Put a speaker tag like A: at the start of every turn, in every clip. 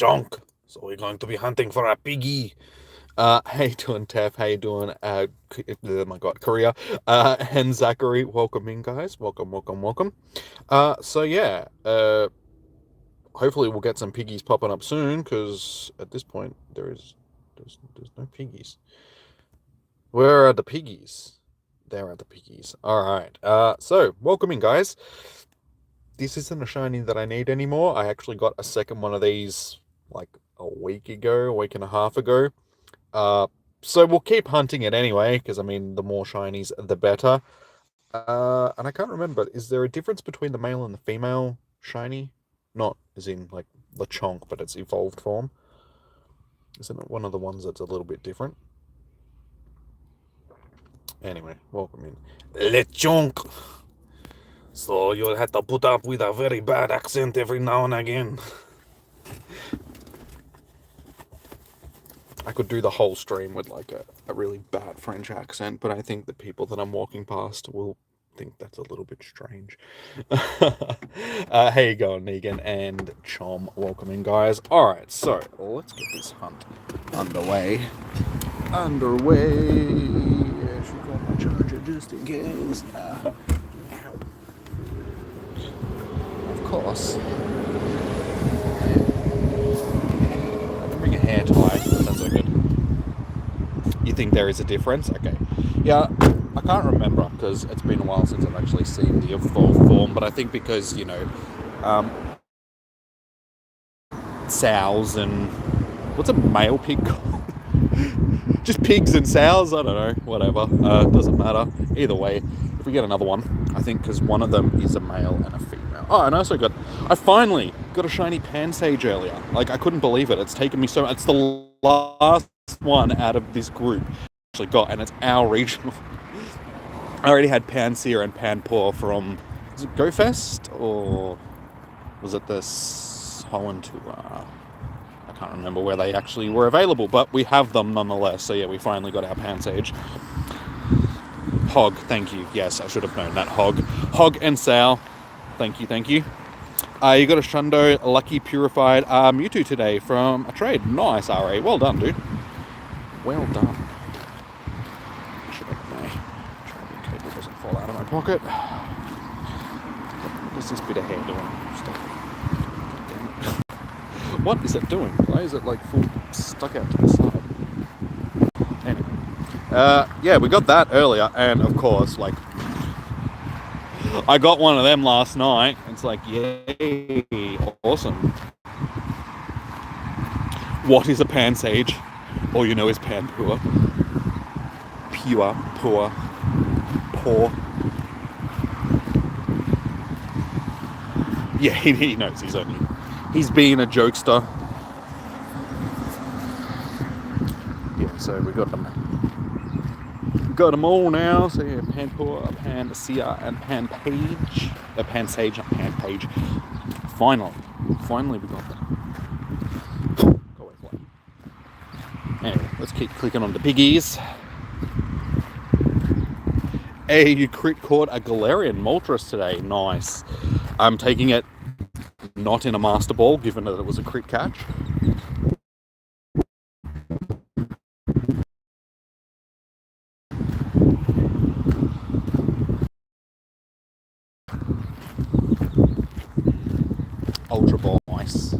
A: Lechonk. So we're going to be hunting for a piggy. How you doing, Tev? How you doing? Oh my God, Korea. And Zachary, welcome in, guys. Welcome, welcome, welcome. So yeah. Hopefully we'll get some piggies popping up soon, because at this point there's no piggies. Where are the piggies? There are the piggies. All right. So welcome in, guys. This isn't a shiny that I need anymore. I actually got a second one of these like a week and a half ago. So we'll keep hunting it anyway, because I mean, the more shinies, the better. And I can't remember, is there a difference between the male and the female shiny? Not as in like Lechonk, but its evolved form. Isn't it one of the ones that's a little bit different? Anyway, welcome in. Lechonk! So you'll have to put up with a very bad accent every now and again. I could do the whole stream with like a really bad French accent, but I think the people that I'm walking past will think that's a little bit strange. How you going, Negan and Chom? Welcome in, guys. Alright, so let's get this hunt underway. Yeah, she got my charger just in case. Of course. I can bring a hair tie. That's so good. You think there is a difference? Okay. Yeah, I can't remember because it's been a while since I've actually seen the evolved form, but I think because, you know, sows and... What's a male pig called? Just pigs and sows? I don't know. Whatever. Doesn't matter. Either way, if we get another one, I think because one of them is a male and a female. Oh, and I finally got a shiny Pansage earlier. Like, I couldn't believe it. It's taken me so... It's the last one out of this group I actually got, and it's our regional. I already had Panseer and Panpour from... Was it GoFest? Or was it the Holland Tour? I can't remember where they actually were available, but we have them nonetheless. So yeah, we finally got our Pansage. Hog, thank you. Yes, I should have known that. Hog and Sow. Thank you. You got a Shundo Lucky Purified Mewtwo today from a trade. Nice, RA. Well done, dude. Well done. Should have my charging cable doesn't fall out of my pocket. What is this bit of hair doing? Stop. Damn it. What is it doing? Why is it like full stuck out to the side? Anyway. Yeah, we got that earlier, and of course, like, I got one of them last night. It's like, yay, awesome. What is a Pansage? All you know is Panpour. Poor. Yeah, he knows he's being a jokester. Yeah, so we got them all now. So yeah, Panpour, Panseer, and Pansage. Pansage, not Panpage. Finally we got them. Go away, fly. Anyway, let's keep clicking on the piggies. Hey, you crit caught a Galarian Moltres today. Nice. I'm taking it not in a Master Ball, given that it was a crit catch. Ultra Ball, nice.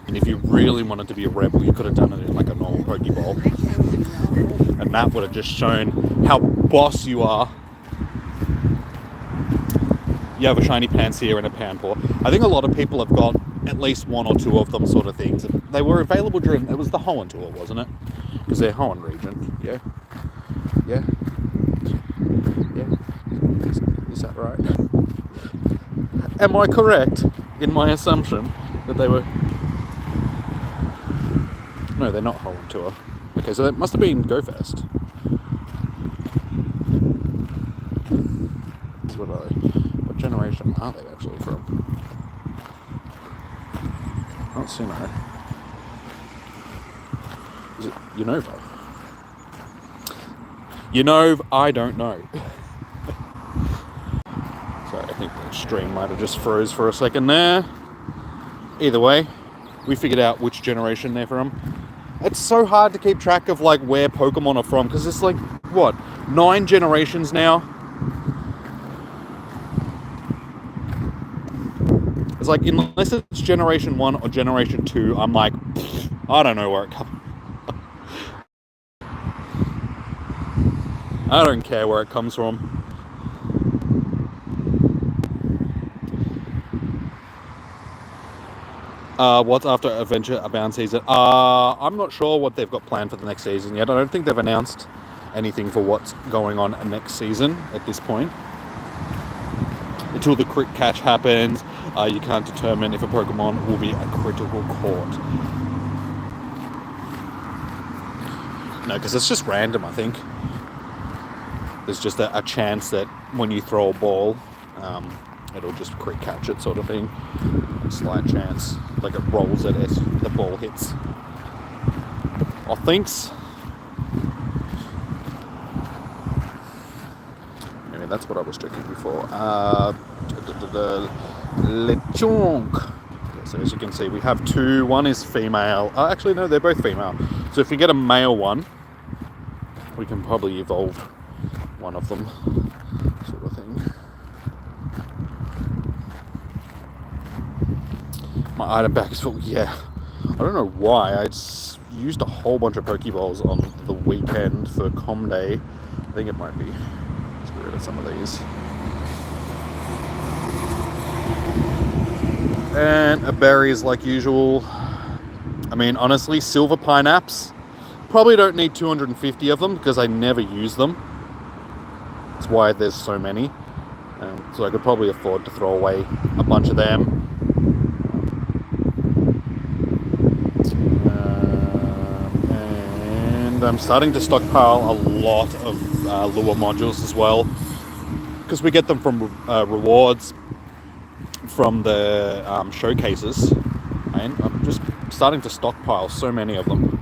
A: And if you really wanted to be a rebel, you could have done it in like a normal Pokeball. And that would have just shown how boss you are. You have a shiny Panseer and a Panpour. I think a lot of people have got at least one or two of them sort of things. They were available during... It was the Holland Tour, wasn't it? Because they're Holland region. Yeah. Is that right? Am I correct in my assumption that they were... No, they're not Holland Tour. Okay, so that must have been GoFest. What generation are they actually from? Not Sinnoh. Is it Unova? Unova, I don't know. Sorry. think the stream might have just froze for a second there. Either way, we figured out which generation they're from. It's so hard to keep track of like where Pokemon are from because it's like, what, 9 generations now? It's like, unless it's generation 1 or generation 2, I'm like, I don't know where it comes. I don't care where it comes from. What's after Adventure Abound season? I'm not sure what they've got planned for the next season yet. I don't think they've announced anything for what's going on next season at this point. Until the crit catch happens, you can't determine if a Pokemon will be a critical caught. No, because it's just random, I think. There's just a chance that when you throw a ball, it'll just crit catch it, sort of thing. A slight chance, like it rolls it as the ball hits. I thinks. Maybe that's what I was checking before. Lechonk. So as you can see, we have 2. One is female. Actually, no, they're both female. So if you get a male one, we can probably evolve one of them, sort of thing. My item bag is full. Yeah, I don't know why. I used a whole bunch of Pokeballs on the weekend for Com Day. I think it might be. Let's get rid of some of these. And berries like usual. I mean, honestly, silver pineapples. Probably don't need 250 of them because I never use them. That's why there's so many. So I could probably afford to throw away a bunch of them. And I'm starting to stockpile a lot of lure modules as well. Because we get them from rewards from the showcases. And I'm just starting to stockpile so many of them.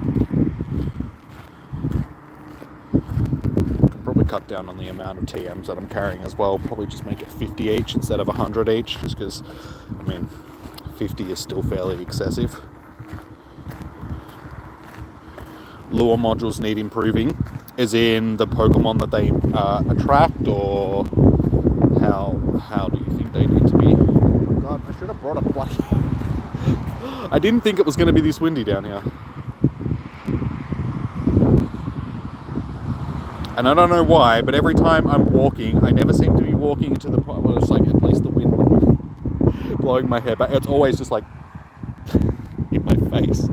A: Cut down on the amount of TMs that I'm carrying as well. Probably just make it 50 each instead of 100 each, just because, I mean, 50 is still fairly excessive. Lure modules need improving, as in the Pokemon that they attract, or how do you think they need to be? Oh God, I should have brought a blanket. I didn't think it was going to be this windy down here. And I don't know why, but every time I'm walking, I never seem to be walking into the point where it's like, at least the wind blowing my hair back. It's always just like in my face.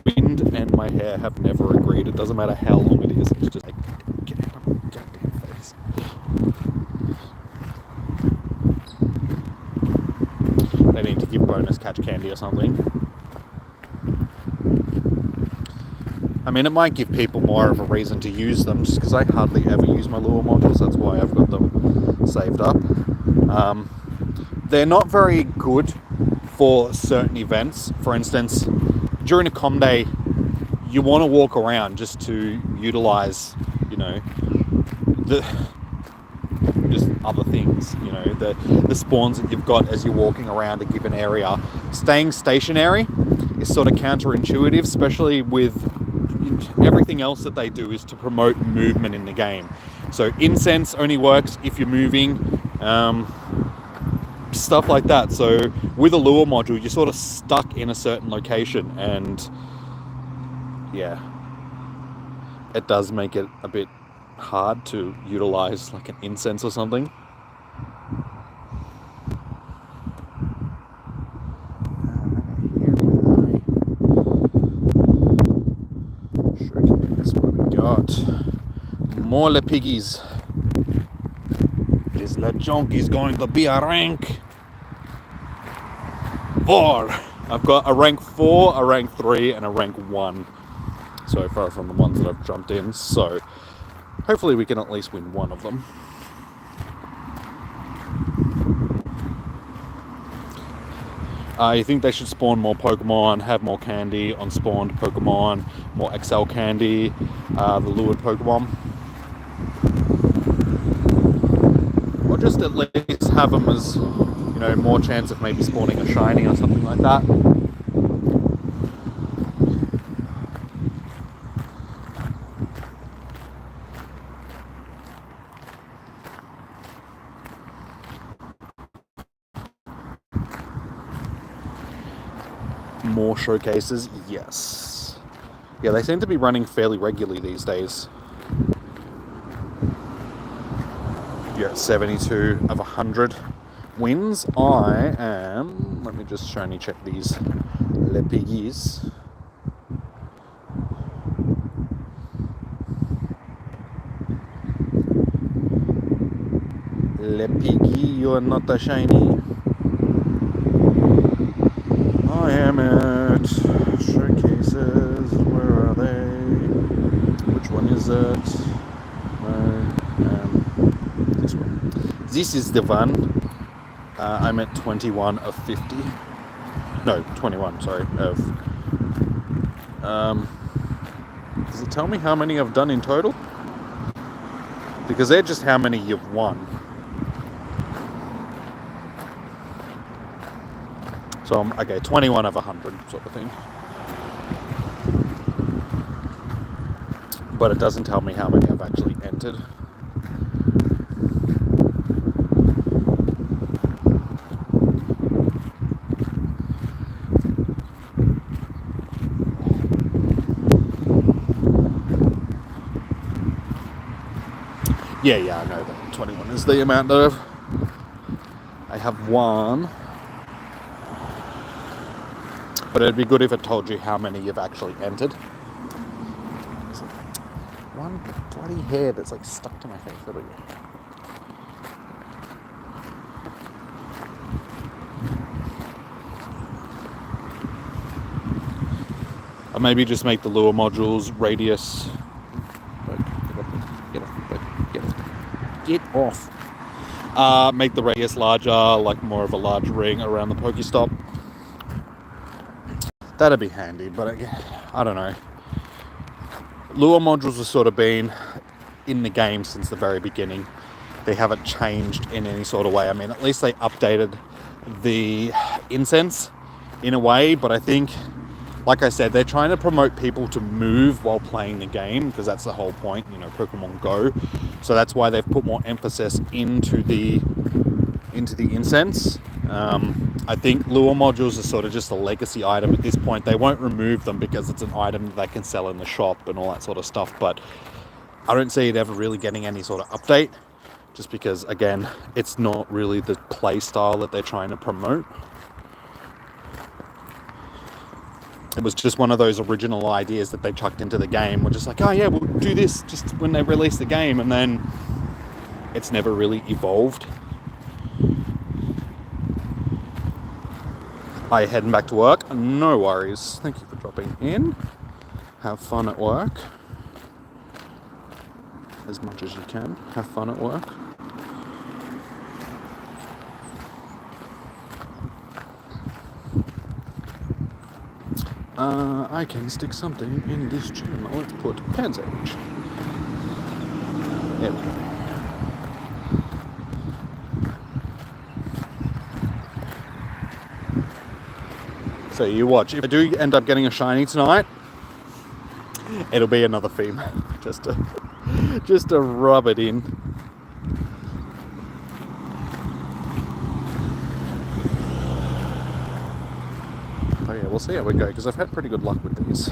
A: Wind and my hair have never agreed. It doesn't matter how long it is. It's just like, get out of my goddamn face. They need to give bonus catch candy or something. I mean, it might give people more of a reason to use them, just because I hardly ever use my lure modules. That's why I've got them saved up. They're not very good for certain events. For instance, during a Com Day, you want to walk around just to utilize, you know, just other things, you know, the spawns that you've got as you're walking around a given area. Staying stationary is sort of counterintuitive, especially with everything else that they do is to promote movement in the game. So incense only works if you're moving, stuff like that. So with a lure module, you're sort of stuck in a certain location, and yeah, it does make it a bit hard to utilize like an incense or something. More Le Piggies. This Lechonk is going to be a rank 4. I've got a rank 4, a rank 3, and a rank 1 so far from the ones that I've jumped in. So hopefully we can at least win one of them. You think they should spawn more Pokemon, have more candy on spawned Pokemon, more XL candy, the lured Pokemon. just at least have them as, you know, more chance of maybe spawning a shiny or something like that. More showcases, yes. Yeah, they seem to be running fairly regularly these days. You're at 72 of 100 wins. I am... Let me just shiny check these Le Piggies. Le Piggy, you are not a shiny. I am at showcases. Where are they? Which one is it? No, this one. This is the one. I'm at 21 of 50. No, 21. Sorry. Of. Does it tell me how many I've done in total? Because they're just how many you've won. So I'm, okay, 21 of 100 sort of thing. But it doesn't tell me how many I've actually entered. Yeah, I know that 21 is the amount of I have won. But it'd be good if it told you how many you've actually entered. One bloody hair that's like stuck to my face. There we go. Or maybe just make the lure modules radius. Get off. Make the radius larger, like more of a large ring around the Pokestop. That'd be handy, but I don't know. Lure modules have sort of been in the game since the very beginning. They haven't changed in any sort of way. I mean, at least they updated the incense in a way, but I think, like I said, they're trying to promote people to move while playing the game, because that's the whole point, you know, Pokemon Go. So that's why they've put more emphasis into the incense. I think lure modules are sort of just a legacy item at this point. They won't remove them because it's an item that they can sell in the shop and all that sort of stuff, but I don't see it ever really getting any sort of update, just because, again, it's not really the play style that they're trying to promote. It was just one of those original ideas that they chucked into the game. We're just like, oh yeah, we'll do this just when they release the game, and then it's never really evolved. Are you heading back to work? No worries. Thank you for dropping in. Have fun at work. As much as you can. Have fun at work. I can stick something in this channel. Let's put Pansage. There we go. So you watch. If I do end up getting a shiny tonight, it'll be another theme, just to rub it in. Oh yeah, we'll see how we go, because I've had pretty good luck with these.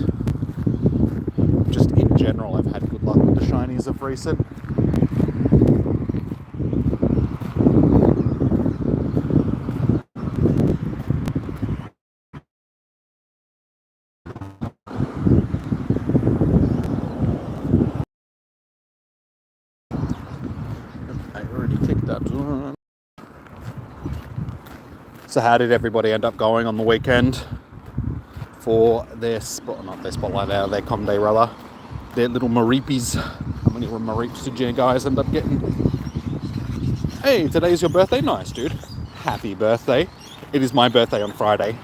A: Just in general, I've had good luck with the shinies of recent. So how did everybody end up going on the weekend for their spotlight hour, their com day rather, their little Mareepies? How many Mareeps did you guys end up getting? Hey, today's your birthday? Nice, dude. Happy birthday. It is my birthday on Friday.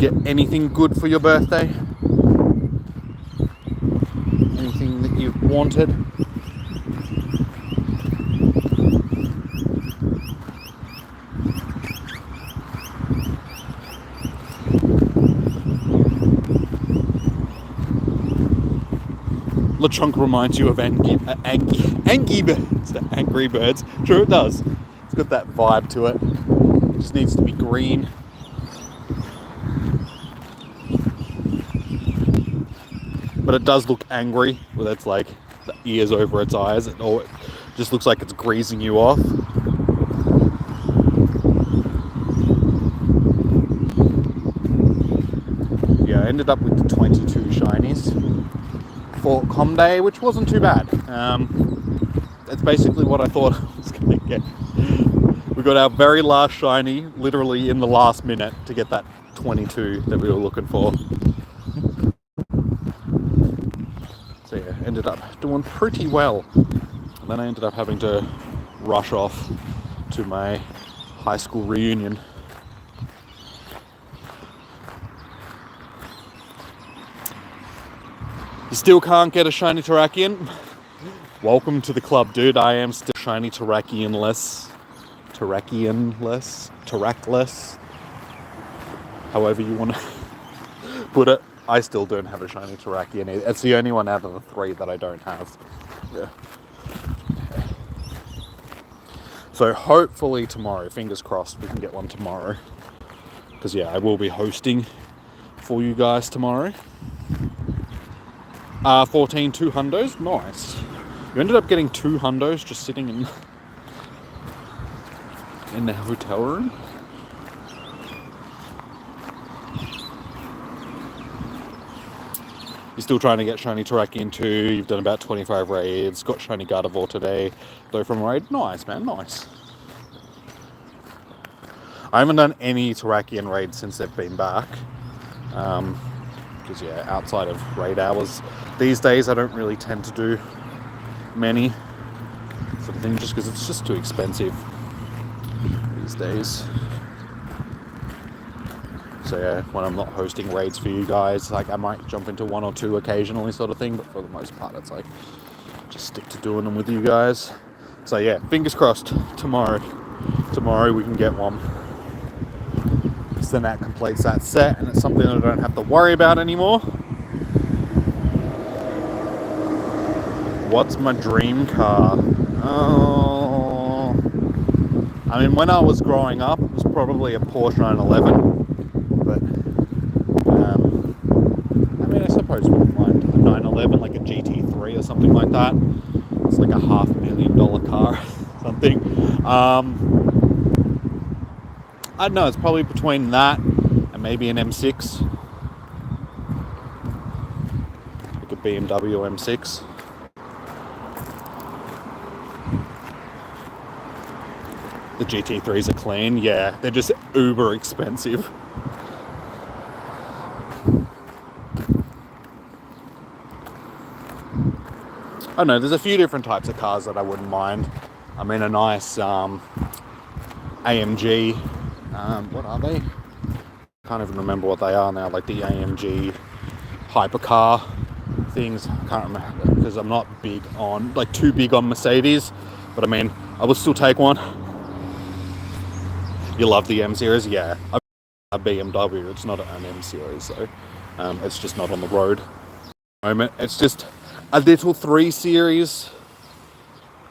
A: get anything good for your birthday? Anything that you've wanted? Lechonk reminds you of Angry Birds. True, it does. It's got that vibe to it. It just needs to be green. But it does look angry with its like the ears over its eyes. It just looks like it's greasing you off. Yeah, I ended up with the 22 shinies for Com Day, which wasn't too bad. That's basically what I thought I was going to get. We got our very last shiny literally in the last minute to get that 22 that we were looking for. So yeah, ended up doing pretty well. And then I ended up having to rush off to my high school reunion. You still can't get a shiny Terrakion? Welcome to the club, dude. I am still shiny Terrakion-less. Terrakless. However you want to put it. I still don't have a shiny Terrakion. It's the only one out of the 3 that I don't have. Yeah. So hopefully tomorrow, fingers crossed, we can get one tomorrow. Because yeah, I will be hosting for you guys tomorrow. 14 2 hundos, nice. You ended up getting 2 hundos just sitting in the hotel room. You're still trying to get shiny Terrakion 2. You've done about 25 raids. Got shiny Gardevoir today, though from raid. Nice, man, nice. I haven't done any Terrakion raids since they've been back. Because yeah, outside of raid hours these days, I don't really tend to do many sort of thing, just because it's just too expensive these days. So yeah, when I'm not hosting raids for you guys, like I might jump into 1 or 2 occasionally sort of thing, but for the most part it's like just stick to doing them with you guys. So yeah, fingers crossed tomorrow we can get one. So then that completes that set, and it's something that I don't have to worry about anymore. What's my dream car? Oh, I mean, when I was growing up, it was probably a Porsche 911. But, I mean, I suppose we wouldn't mind a 911, like a GT3 or something like that. It's like a $500,000 car, something. I don't know, it's probably between that and maybe an M6. Like a BMW M6. The GT3s are clean, yeah, they're just uber expensive. I don't know, there's a few different types of cars that I wouldn't mind. I mean, a nice AMG, what are they? Can't even remember what they are now, like the AMG hypercar things. I can't remember, because I'm not big on, like too big on Mercedes, but I mean, I will still take one. You love the M series? Yeah. A BMW, it's not an M series, so it's just not on the road at the moment. It's just a little 3 series,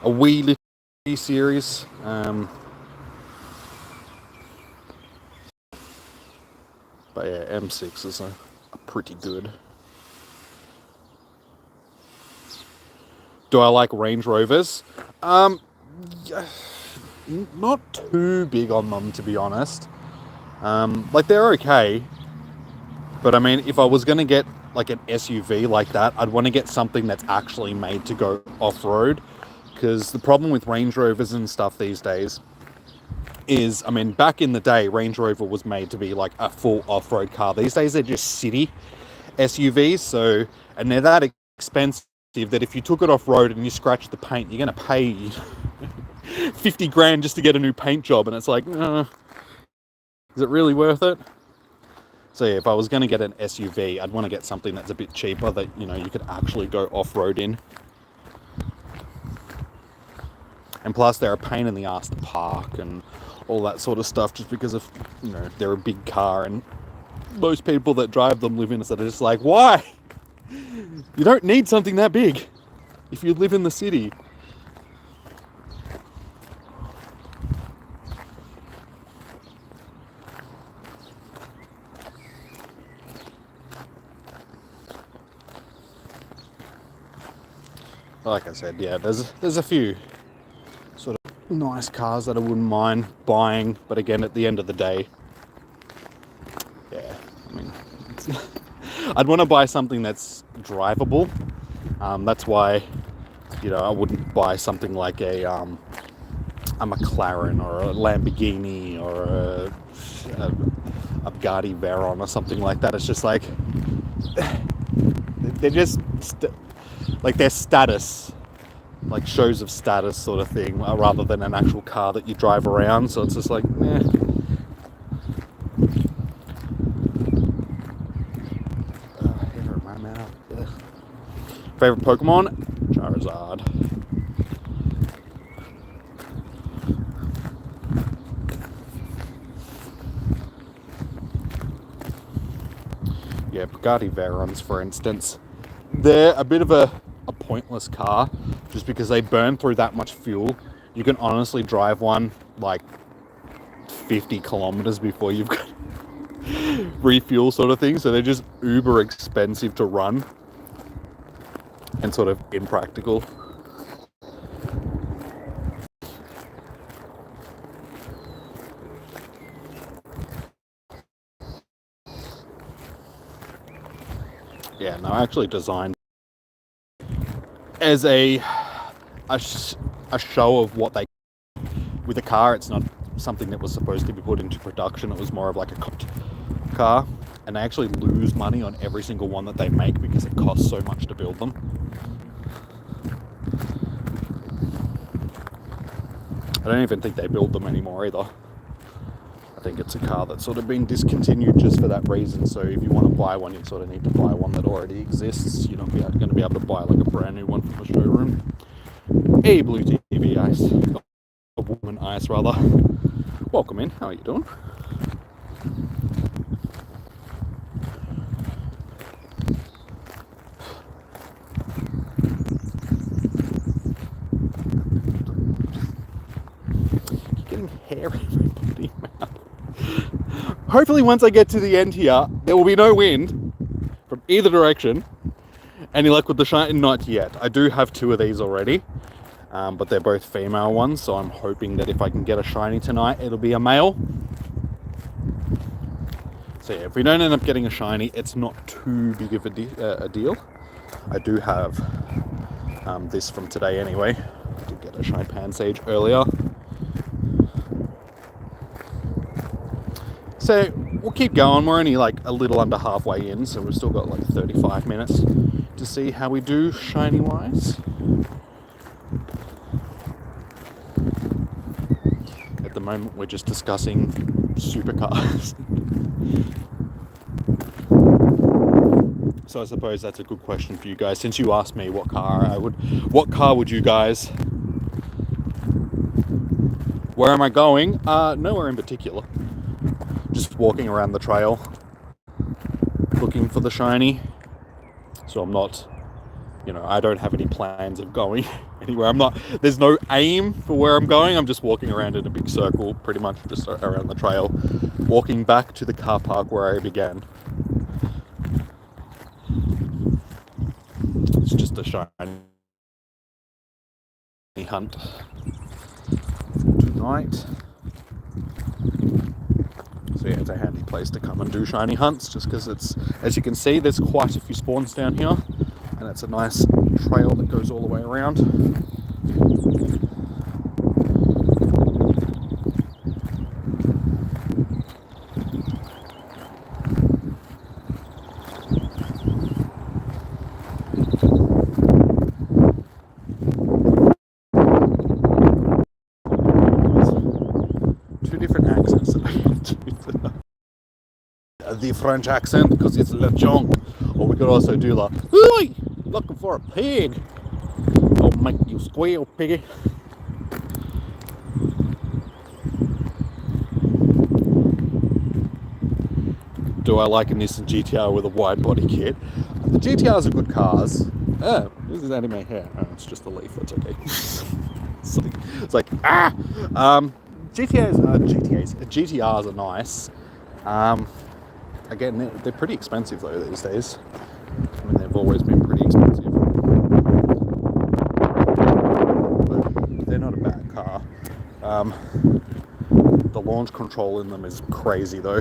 A: a wee little 3 series. But yeah, M6 are pretty good. Do I like Range Rovers? Not too big on them, to be honest. Like, they're okay. But I mean, if I was going to get like an SUV like that, I'd want to get something that's actually made to go off-road. Because the problem with Range Rovers and stuff these days is, I mean, back in the day, Range Rover was made to be like a full off-road car. These days, they're just city SUVs. So, and they're that expensive that if you took it off-road and you scratched the paint, you're going to pay 50 grand just to get a new paint job. And it's like, is it really worth it? So yeah, if I was going to get an SUV, I'd want to get something that's a bit cheaper that, you know, you could actually go off-road in. And plus they're a pain in the ass to park and all that sort of stuff, just because of, you know, they're a big car, and most people that drive them live in it, so they're just like, why? You don't need something that big if you live in the city. Like I said, yeah, there's a few sort of nice cars that I wouldn't mind buying, but again, at the end of the day, yeah, I mean, I'd want to buy something that's drivable. That's why, you know, I wouldn't buy something like a McLaren or a Lamborghini or a Bugatti Veyron or something like that. It's just like, they're just like their status, like shows of status sort of thing, rather than an actual car that you drive around. So it's just like, eh. Hair in my mouth. Ugh. Favorite Pokemon? Charizard. Yeah, Bugatti Veyrons, for instance, they're a bit of a pointless car, just because they burn through that much fuel. You can honestly drive one like 50 kilometers before you've got refuel, sort of thing. So they're just uber expensive to run and sort of impractical. Yeah, no, actually designed as a show of what they with a car. It's not something that was supposed to be put into production. It was more of like a car, and they actually lose money on every single one that they make because it costs so much to build them. I don't even think they build them anymore either. I think it's a car that's sort of been discontinued just for that reason. So if you want to buy one, you sort of need to buy one that already exists. You're not going to be able to buy like a brand new one from the showroom. Hey, Blue TV Ice. A woman Ice, rather. Welcome in. How are you doing? You're getting hair everybody, man. Hopefully once I get to the end here, there will be no wind from either direction. Any luck with the shiny? Not yet. I do have 2 of these already, but they're both female ones, so I'm hoping that if I can get a shiny tonight, it'll be a male. So yeah, if we don't end up getting a shiny, it's not too big of a deal. I do have this from today anyway. I did get a shiny Pansage earlier. So we'll keep going. We're only like a little under halfway in, so we've still got like 35 minutes to see how we do shiny wise. At the moment, we're just discussing supercars. So I suppose that's a good question for you guys. Since you asked me what car would you guys? Where am I going? Nowhere in particular. Just walking around the trail, looking for the shiny. So I'm not, you know, I don't have any plans of going anywhere. There's no aim for where I'm going. I'm just walking around in a big circle, pretty much just around the trail, walking back to the car park where I began. It's just a shiny hunt tonight. So yeah, it's a handy place to come and do shiny hunts, just because it's, as you can see, there's quite a few spawns down here, and it's a nice trail that goes all the way around. Two different accents that I can do tonight. the French accent because it's Lechonk. Or we could also do like, "Oi, looking for a pig. I'll make you squeal, piggy." Do I like a Nissan GTR with a wide body kit? The GTRs are good cars. Oh, this is anime hair. Oh, it's just a leaf. That's okay. it's like GTRs are nice. Again, they're pretty expensive though these days. I mean, they've always been pretty expensive, but they're not a bad car. The launch control in them is crazy though.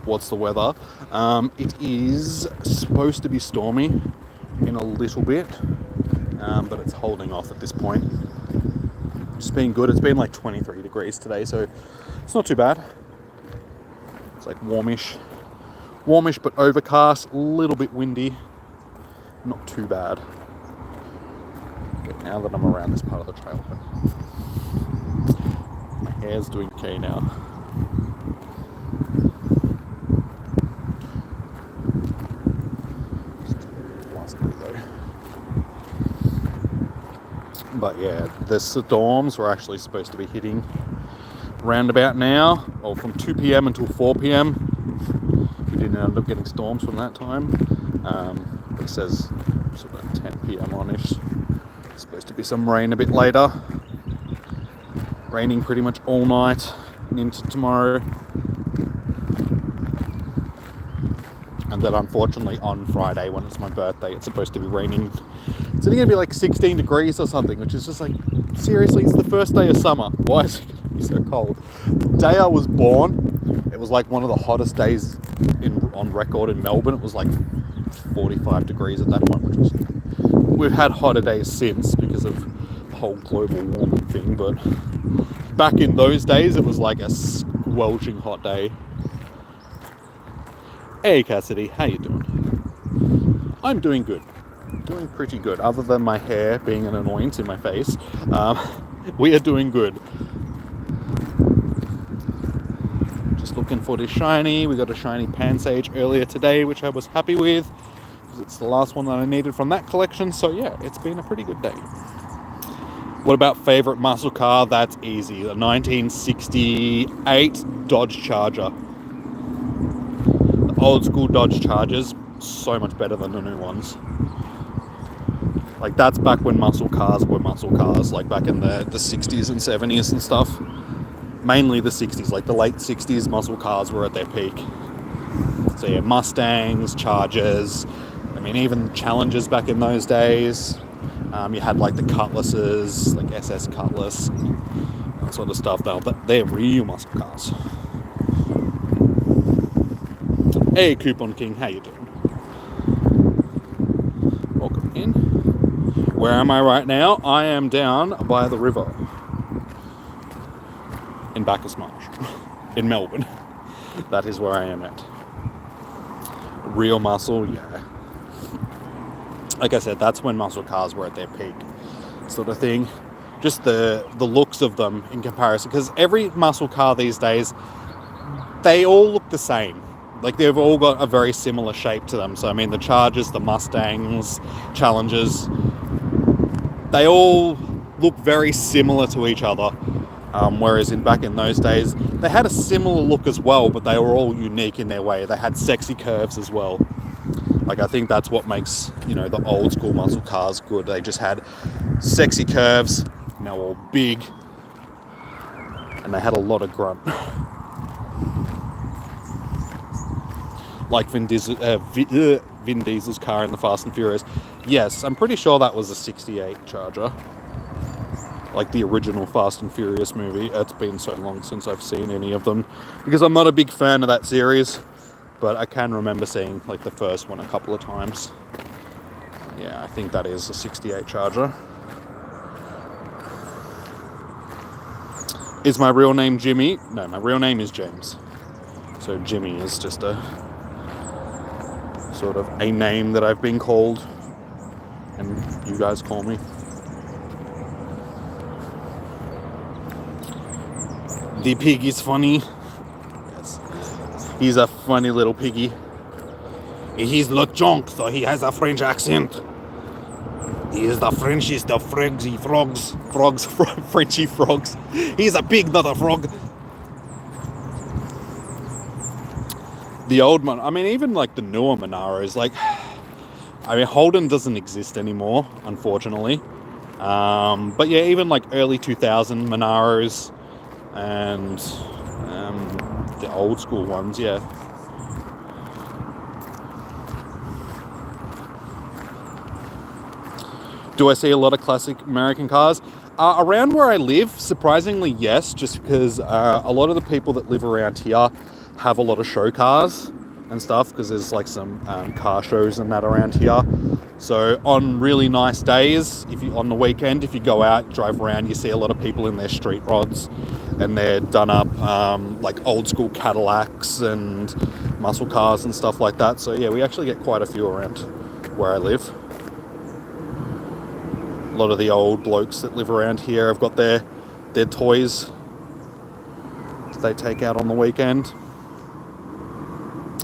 A: What's the weather? It is supposed to be stormy in a little bit, but it's holding off at this point. It's been good. It's been like 23 degrees today, so it's not too bad. It's like warmish but overcast, a little bit windy, not too bad. Okay, now that I'm around this part of the trail, my hair's doing okay now. But yeah, the storms were actually supposed to be hitting round about now, or from 2 p.m. until 4 p.m. We didn't end up getting storms from that time. But it says sort of 10 p.m. on-ish. Supposed to be some rain a bit later. Raining pretty much all night and into tomorrow. And then unfortunately on Friday, when it's my birthday, it's supposed to be raining. It's only going to be like 16 degrees or something, which is just like, seriously, it's the first day of summer. Why is it going to be so cold? The day I was born, it was like one of the hottest days on record in Melbourne. It was like 45 degrees at that point, which was, we've had hotter days since because of the whole global warming thing, but back in those days, it was like a squelching hot day. Hey Cassidy, how you doing? I'm doing good. Doing pretty good, other than my hair being an annoyance in my face. We are doing good. Just looking for this shiny. We got a shiny Pansage earlier today, which I was happy with, because it's the last one that I needed from that collection. So yeah, it's been a pretty good day. What about favourite muscle car? That's easy. The 1968 Dodge Charger. The old school Dodge Chargers, so much better than the new ones. Like, that's back when muscle cars were muscle cars, like back in the 60s and 70s and stuff. Mainly the 60s, like the late 60s muscle cars were at their peak. So yeah, Mustangs, Chargers, I mean even Challengers back in those days. You had like the Cutlasses, like SS Cutlass, that sort of stuff. They're real muscle cars. Hey Coupon King, how you doing? Welcome in. Where am I right now? I am down by the river in Bacchus Marsh in Melbourne. That is where I am at. Real muscle, yeah. Like I said, that's when muscle cars were at their peak, sort of thing. Just the looks of them in comparison, because every muscle car these days, they all look the same. Like, they've all got a very similar shape to them. So I mean, the Chargers, the Mustangs, Challengers, they all look very similar to each other. Whereas back in those days, they had a similar look as well, but they were all unique in their way. They had sexy curves as well. Like, I think that's what makes, the old school muscle cars good. They just had sexy curves, all big, and they had a lot of grunt. Like Vin Diesel's car in the Fast and Furious. Yes, I'm pretty sure that was a 68 Charger. Like the original Fast and Furious movie. It's been so long since I've seen any of them, because I'm not a big fan of that series, but I can remember seeing like the first one a couple of times. Yeah, I think that is a 68 Charger. Is my real name Jimmy? No, my real name is James. So Jimmy is just a sort of a name that I've been called, and you guys call me. The pig is funny. Yes. He's a funny little piggy. He's Lechonk, so he has a French accent. He is the Frenchiest of Frenchy frogs. Frenchy frogs. He's a pig, not a frog. The old one, I mean, even like the newer Monaros, like, I mean, Holden doesn't exist anymore, unfortunately. But yeah, even like early 2000 Monaros and the old school ones, yeah. Do I see a lot of classic American cars? Around where I live, surprisingly, yes, just because a lot of the people that live around here have a lot of show cars and stuff, because there's like some car shows and that around here. So on really nice days, on the weekend, if you go out, drive around, you see a lot of people in their street rods, and they're done up like old school Cadillacs and muscle cars and stuff like that. So yeah, we actually get quite a few around where I live. A lot of the old blokes that live around here have got their toys that they take out on the weekend.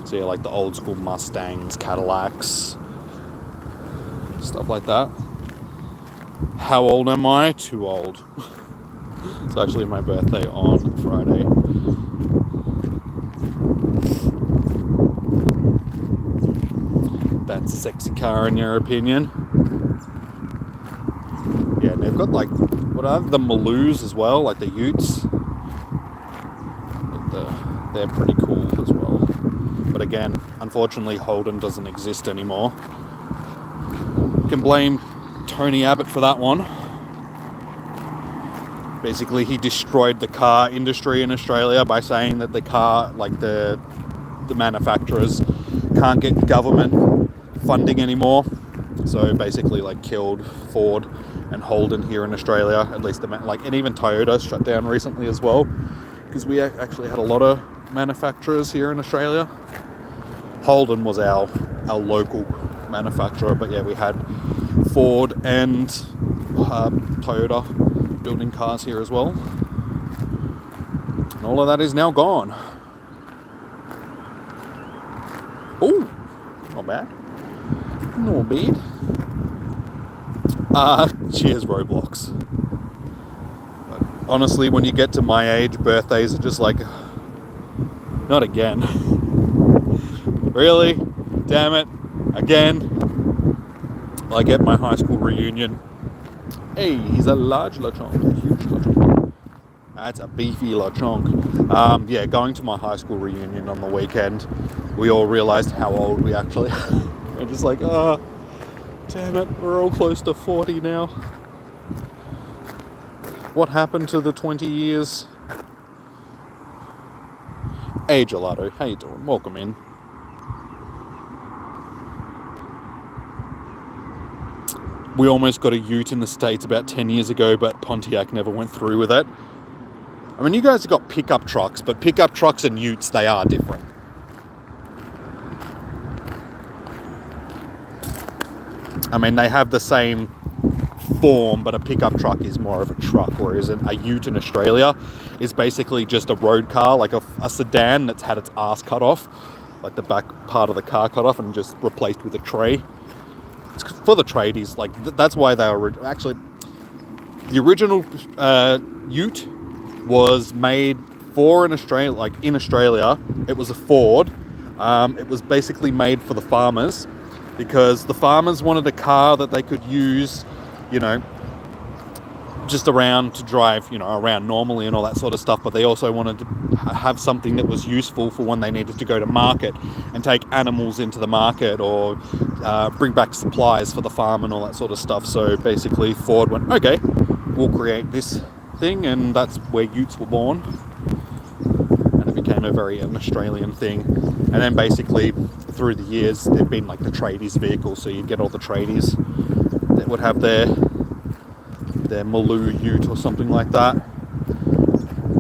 A: So yeah, like the old school Mustangs, Cadillacs, stuff like that. How old am I? Too old. It's actually my birthday on Friday. That's a sexy car in your opinion. Yeah, and they've got like, what are the Maloos as well, like the Utes. They're pretty cool as well. But again, unfortunately, Holden doesn't exist anymore. You can blame Tony Abbott for that one. Basically, he destroyed the car industry in Australia by saying that the car, like the manufacturers, can't get government funding anymore. So basically, like, killed Ford and Holden here in Australia. At least and even Toyota shut down recently as well, because we actually had a lot of manufacturers here in Australia. Holden was our local manufacturer, but yeah, we had Ford and Toyota building cars here as well. And all of that is now gone. Oh, not bad. Not bad. Cheers, Roblox. But honestly, when you get to my age, birthdays are just like, not again. Really? Damn it. Again. I get my high school reunion. Hey, he's a large Lechonk. A huge Lechonk. That's a beefy Lechonk. Yeah, going to my high school reunion on the weekend, we all realised how old we actually are. We're just like, damn it, we're all close to 40 now. What happened to the 20 years? Hey, Gelato, how you doing? Welcome in. We almost got a ute in the States about 10 years ago, but Pontiac never went through with it. I mean, you guys have got pickup trucks, but pickup trucks and utes, they are different. I mean, they have the same form, but a pickup truck is more of a truck, whereas a ute in Australia is basically just a road car, like a sedan that's had its ass cut off, like the back part of the car cut off and just replaced with a tray. It's for the tradies, like that's why they were actually the original ute was made for in Australia. It was a Ford. It was basically made for the farmers, because the farmers wanted a car that they could use, just around to drive, around normally and all that sort of stuff. But they also wanted to have something that was useful for when they needed to go to market and take animals into the market, or bring back supplies for the farm and all that sort of stuff. So basically Ford went, okay, we'll create this thing, and that's where utes were born. And it became a very Australian thing. And then basically through the years, they've been like the tradies vehicle. So you'd get all the tradies that would have their Maloo ute or something like that.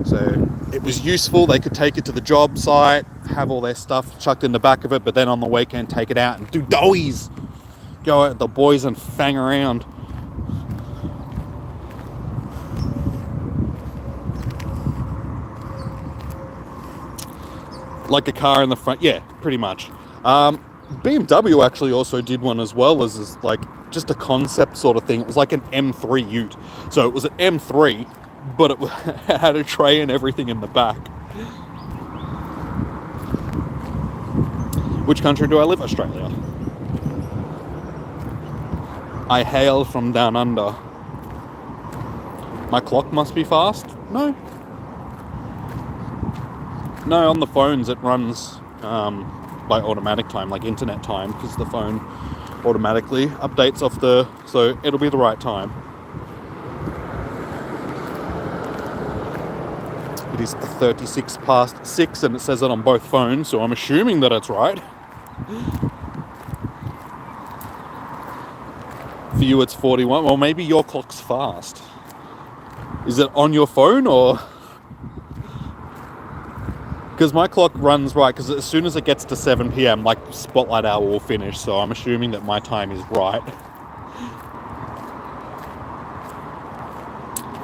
A: So it was useful. They could take it to the job site, have all their stuff chucked in the back of it, but then on the weekend take it out and do doughies. Go out with the boys and fang around. Like a car in the front. Yeah, pretty much. BMW actually also did one as well as like just a concept sort of thing. It was like an M3 Ute. So it was an M3, but it had a tray and everything in the back. Which country do I live? Australia. I hail from down under. My clock must be fast? No. No, on the phones it runs by automatic time, like internet time, because the phone automatically updates off the... So it'll be the right time. It is 36 past 6 and it says it on both phones, so I'm assuming that it's right. For you it's 41. Well, maybe your clock's fast. Is it on your phone or... Because my clock runs right, because as soon as it gets to 7 p.m, like Spotlight Hour will finish, so I'm assuming that my time is right.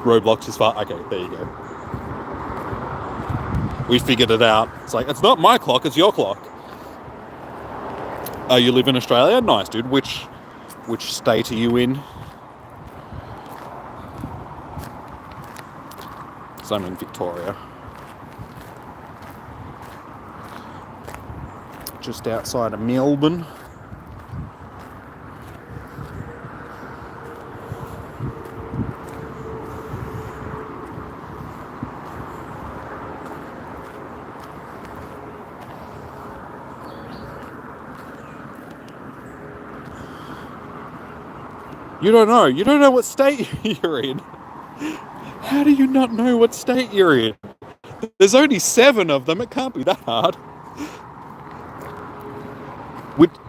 A: Roblox is far... Okay, there you go. We figured it out. It's like, it's not my clock, it's your clock. You live in Australia? Nice, dude. Which state are you in? So I'm in Victoria. Just outside of Melbourne. You don't know what state you're in. How do you not know what state you're in? There's only 7 of them, it can't be that hard.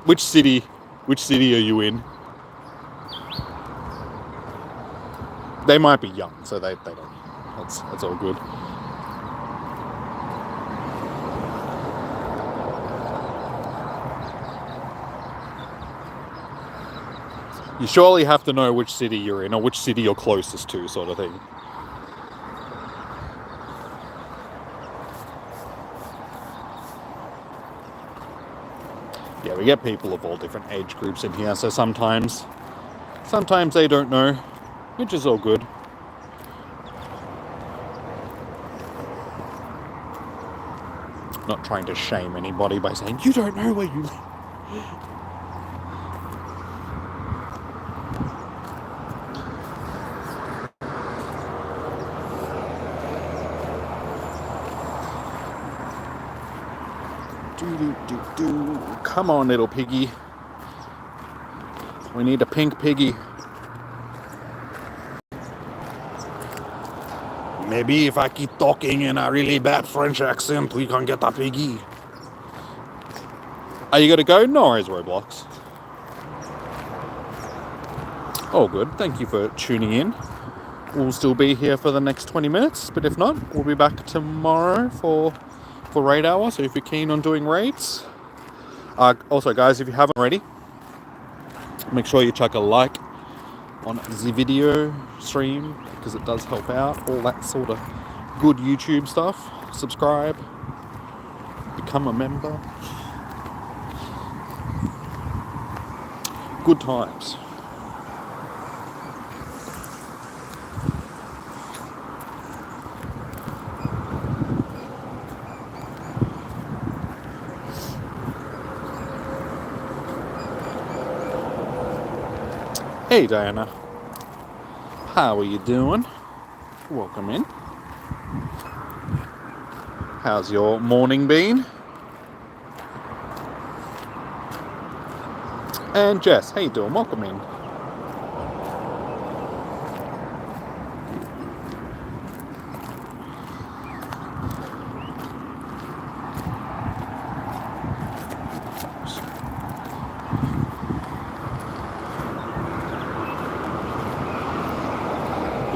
A: Which city are you in? They might be young, so they don't. That's all good. You surely have to know which city you're in or which city you're closest to, sort of thing. Yeah, we get people of all different age groups in here, so sometimes they don't know, which is all good. Not trying to shame anybody by saying, you don't know where you live. Come on, little piggy. We need a pink piggy. Maybe if I keep talking in a really bad French accent, we can get a piggy. Are you gonna go? No worries, Roblox. Oh, good. Thank you for tuning in. We'll still be here for the next 20 minutes, but if not, we'll be back tomorrow for raid hour. So if you're keen on doing raids, also guys, if you haven't already, make sure you chuck a like on the video stream because it does help out. All that sort of good YouTube stuff. Subscribe, become a member. Good times. Hey Diana, how are you doing? Welcome in. How's your morning been? And Jess, how you doing? Welcome in.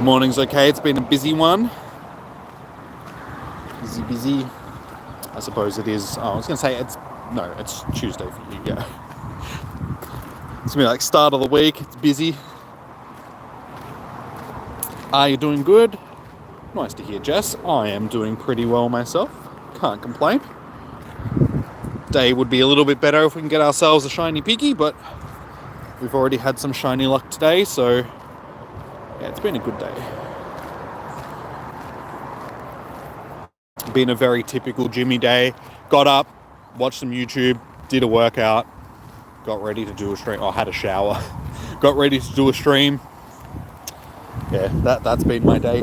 A: Morning's okay, it's been a busy one. Busy. I suppose it is. Oh, I was going to say it's Tuesday for you, yeah. It's going to be like start of the week, it's busy. Are you doing good? Nice to hear, Jess. I am doing pretty well myself. Can't complain. day would be a little bit better if we can get ourselves a shiny piggy, but we've already had some shiny luck today, so yeah, it's been a good day. Been a very typical Jimmy day. Got up, watched some YouTube, did a workout, got ready to do a stream. I had a shower, got ready to do a stream. Yeah, that's been my day.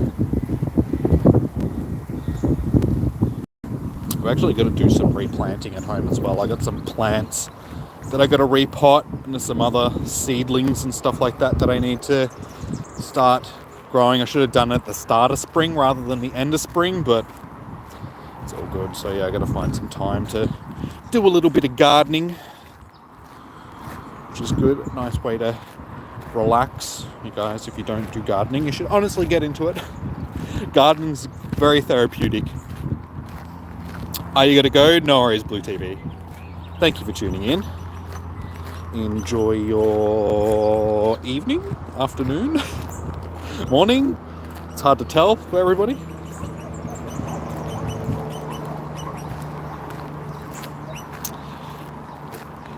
A: I've actually got to do some replanting at home as well. I got some plants that I got to repot, and there's some other seedlings and stuff like that I need to start growing. I should have done it at the start of spring rather than the end of spring, but it's all good. So yeah, I got to find some time to do a little bit of gardening, which is good. A nice way to relax. You guys, if you don't do gardening, you should honestly get into it. Gardening's very therapeutic. Are you going to go? No worries, Blue TV. Thank you for tuning in. Enjoy your evening, afternoon, morning. It's hard to tell for everybody.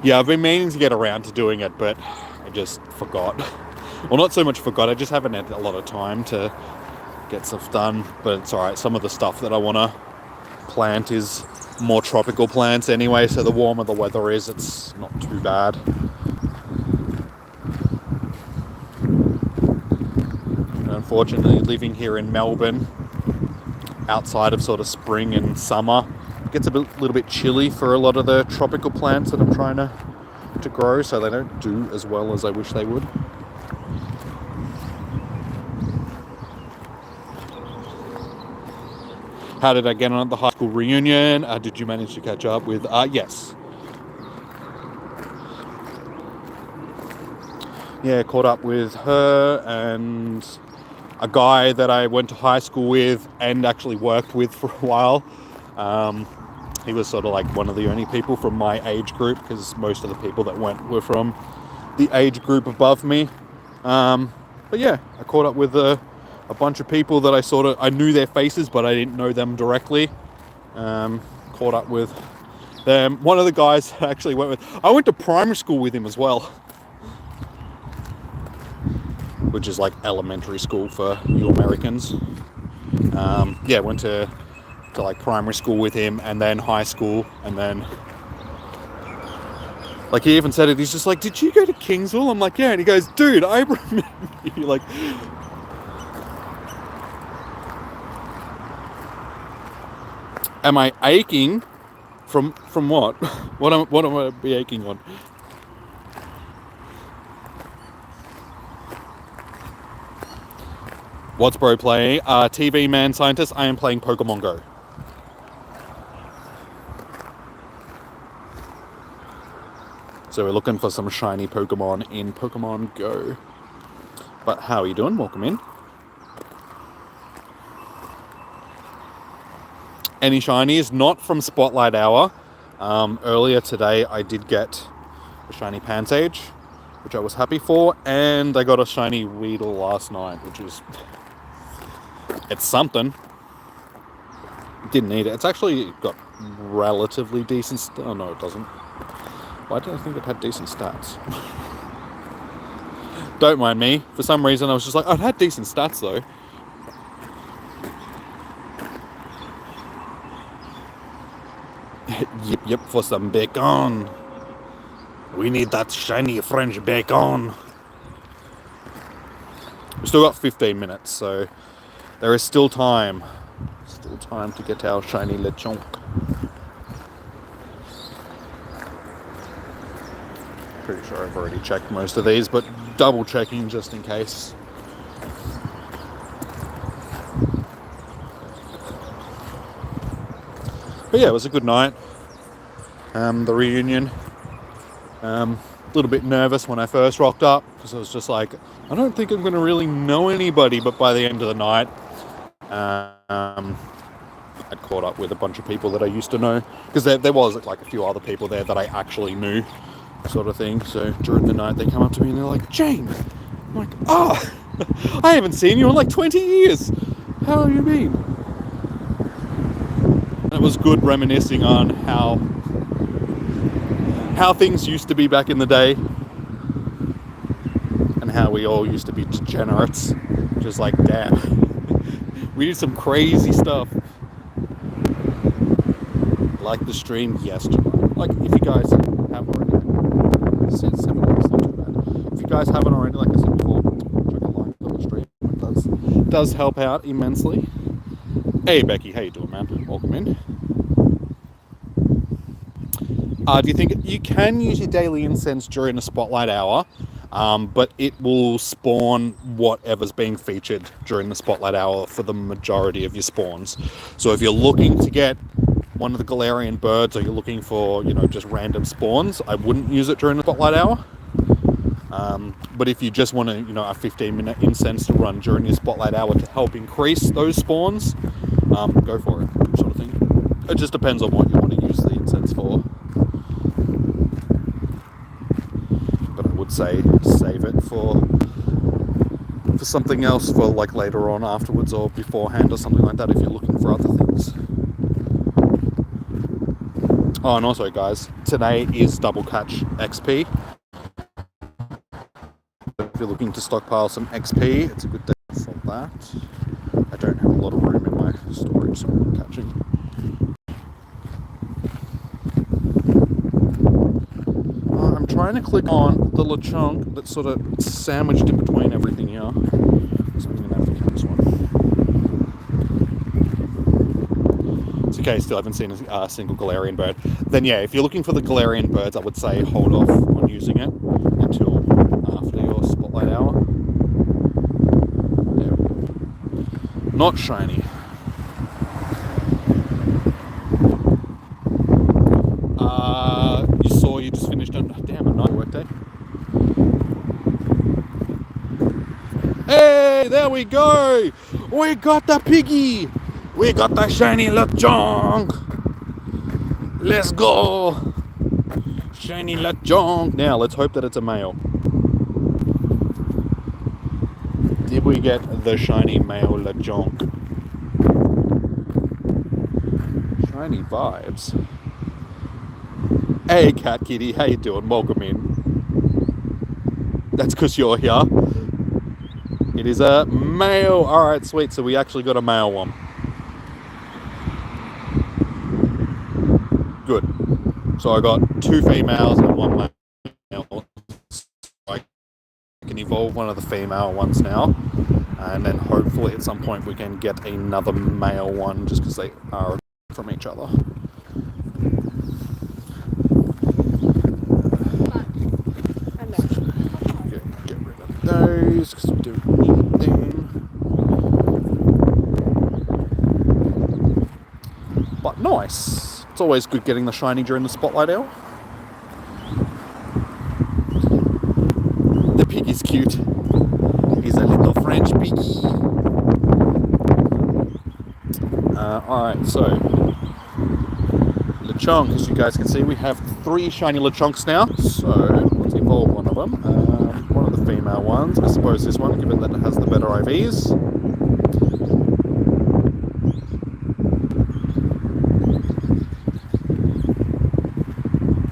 A: Yeah, I've been meaning to get around to doing it, but I just forgot. Well, not so much forgot, I just haven't had a lot of time to get stuff done, but it's alright. Some of the stuff that I want to plant is more tropical plants anyway, so the warmer the weather is, it's not too bad. And unfortunately, living here in Melbourne, outside of sort of spring and summer, it gets a little bit chilly for a lot of the tropical plants that I'm trying to grow, so they don't do as well as I wish they would. How did I get on at the high school reunion? Did you manage to catch up with? Yes. Yeah, caught up with her and a guy that I went to high school with and actually worked with for a while. He was sort of like one of the only people from my age group, because most of the people that went were from the age group above me. But yeah, I caught up with a bunch of people that I knew their faces, but I didn't know them directly. Caught up with them. One of the guys I actually went with, I went to primary school with him as well, which is like elementary school for you Americans. Yeah, went to like primary school with him, and then high school, and then like he even said it, he's just like, did you go to Kingsville? I'm like, yeah. And he goes, dude, I remember you. Like, am I aching from what? What am I be aching on? What's bro playing? TV Man Scientist, I am playing Pokemon Go. So we're looking for some shiny Pokemon in Pokemon Go. But how are you doing? Welcome in. Any shinies? Not from Spotlight Hour. Earlier today I did get a shiny Pansage, which I was happy for, and I got a shiny Weedle last night, which is... it's something. Didn't need it. It's actually got relatively decent... oh no, it doesn't. Why did I think it had decent stats? Don't mind me. For some reason I was just like, oh, it had decent stats though. Yep, for some bacon. We need that shiny French bacon. We've still got 15 minutes, so there is still time. Still time to get our shiny Lechonk. Pretty sure I've already checked most of these, but double checking just in case. But yeah, it was a good night. The reunion. A little bit nervous when I first rocked up, because I was just like, I don't think I'm going to really know anybody. But by the end of the night, I'd caught up with a bunch of people that I used to know, because there was like a few other people there that I actually knew, sort of thing. So during the night they come up to me and they're like, James. I'm like, I haven't seen you in like 20 years. How have you been? And it was good reminiscing on how how things used to be back in the day, and how we all used to be degenerates. Just like, damn, we did some crazy stuff. Like the stream yesterday. Like, if you guys haven't already, if you guys haven't already, like I said before, chuck a like on the stream. It does help out immensely. Hey Becky, how you doing, man? Welcome in. Do you think you can use your daily incense during the spotlight hour, but it will spawn whatever's being featured during the spotlight hour for the majority of your spawns. So if you're looking to get one of the Galarian birds, or you're looking for, just random spawns, I wouldn't use it during the spotlight hour. But if you just want to, a 15-minute incense to run during your spotlight hour to help increase those spawns, go for it, sort of thing. It just depends on what you want to use the incense for. But I would say save it for something else, for like later on afterwards or beforehand or something like that, if you're looking for other things. Oh, and also, guys, today is Double Catch XP. If you're looking to stockpile some XP, it's a good day for that. I don't have a lot of room in my storage, so I'm catching. I'm trying to click on the Lechonk that's sort of sandwiched in between everything here. So I'm going to have to catch this one. It's okay, still haven't seen a single Galarian bird. Then yeah, if you're looking for the Galarian birds, I would say hold off on using it until after your spotlight hour. Yeah. Not shiny. You just finished a night work day. Hey, there we go! We got the piggy! We got the shiny Lechonk! Let's go! Shiny Lechonk! Now, let's hope that it's a male. Did we get the shiny male Lechonk? Shiny vibes. Hey Cat Kitty, how you doing? Welcome in. That's because you're here. It is a male. Alright, sweet. So we actually got a male one. Good. So I got 2 females and 1 male. I can evolve one of the female ones now. And then hopefully at some point we can get another male one, just because they are from each other. Get rid of those because we don't need them. But nice. It's always good getting the shiny during the spotlight hour. The pig is cute. He's a little French piggy. Alright, so Lechonk, as you guys can see, we have 3 shiny Lechonks now. So let's evolve one of them. One of the female ones. I suppose this one, given that it has the better IVs.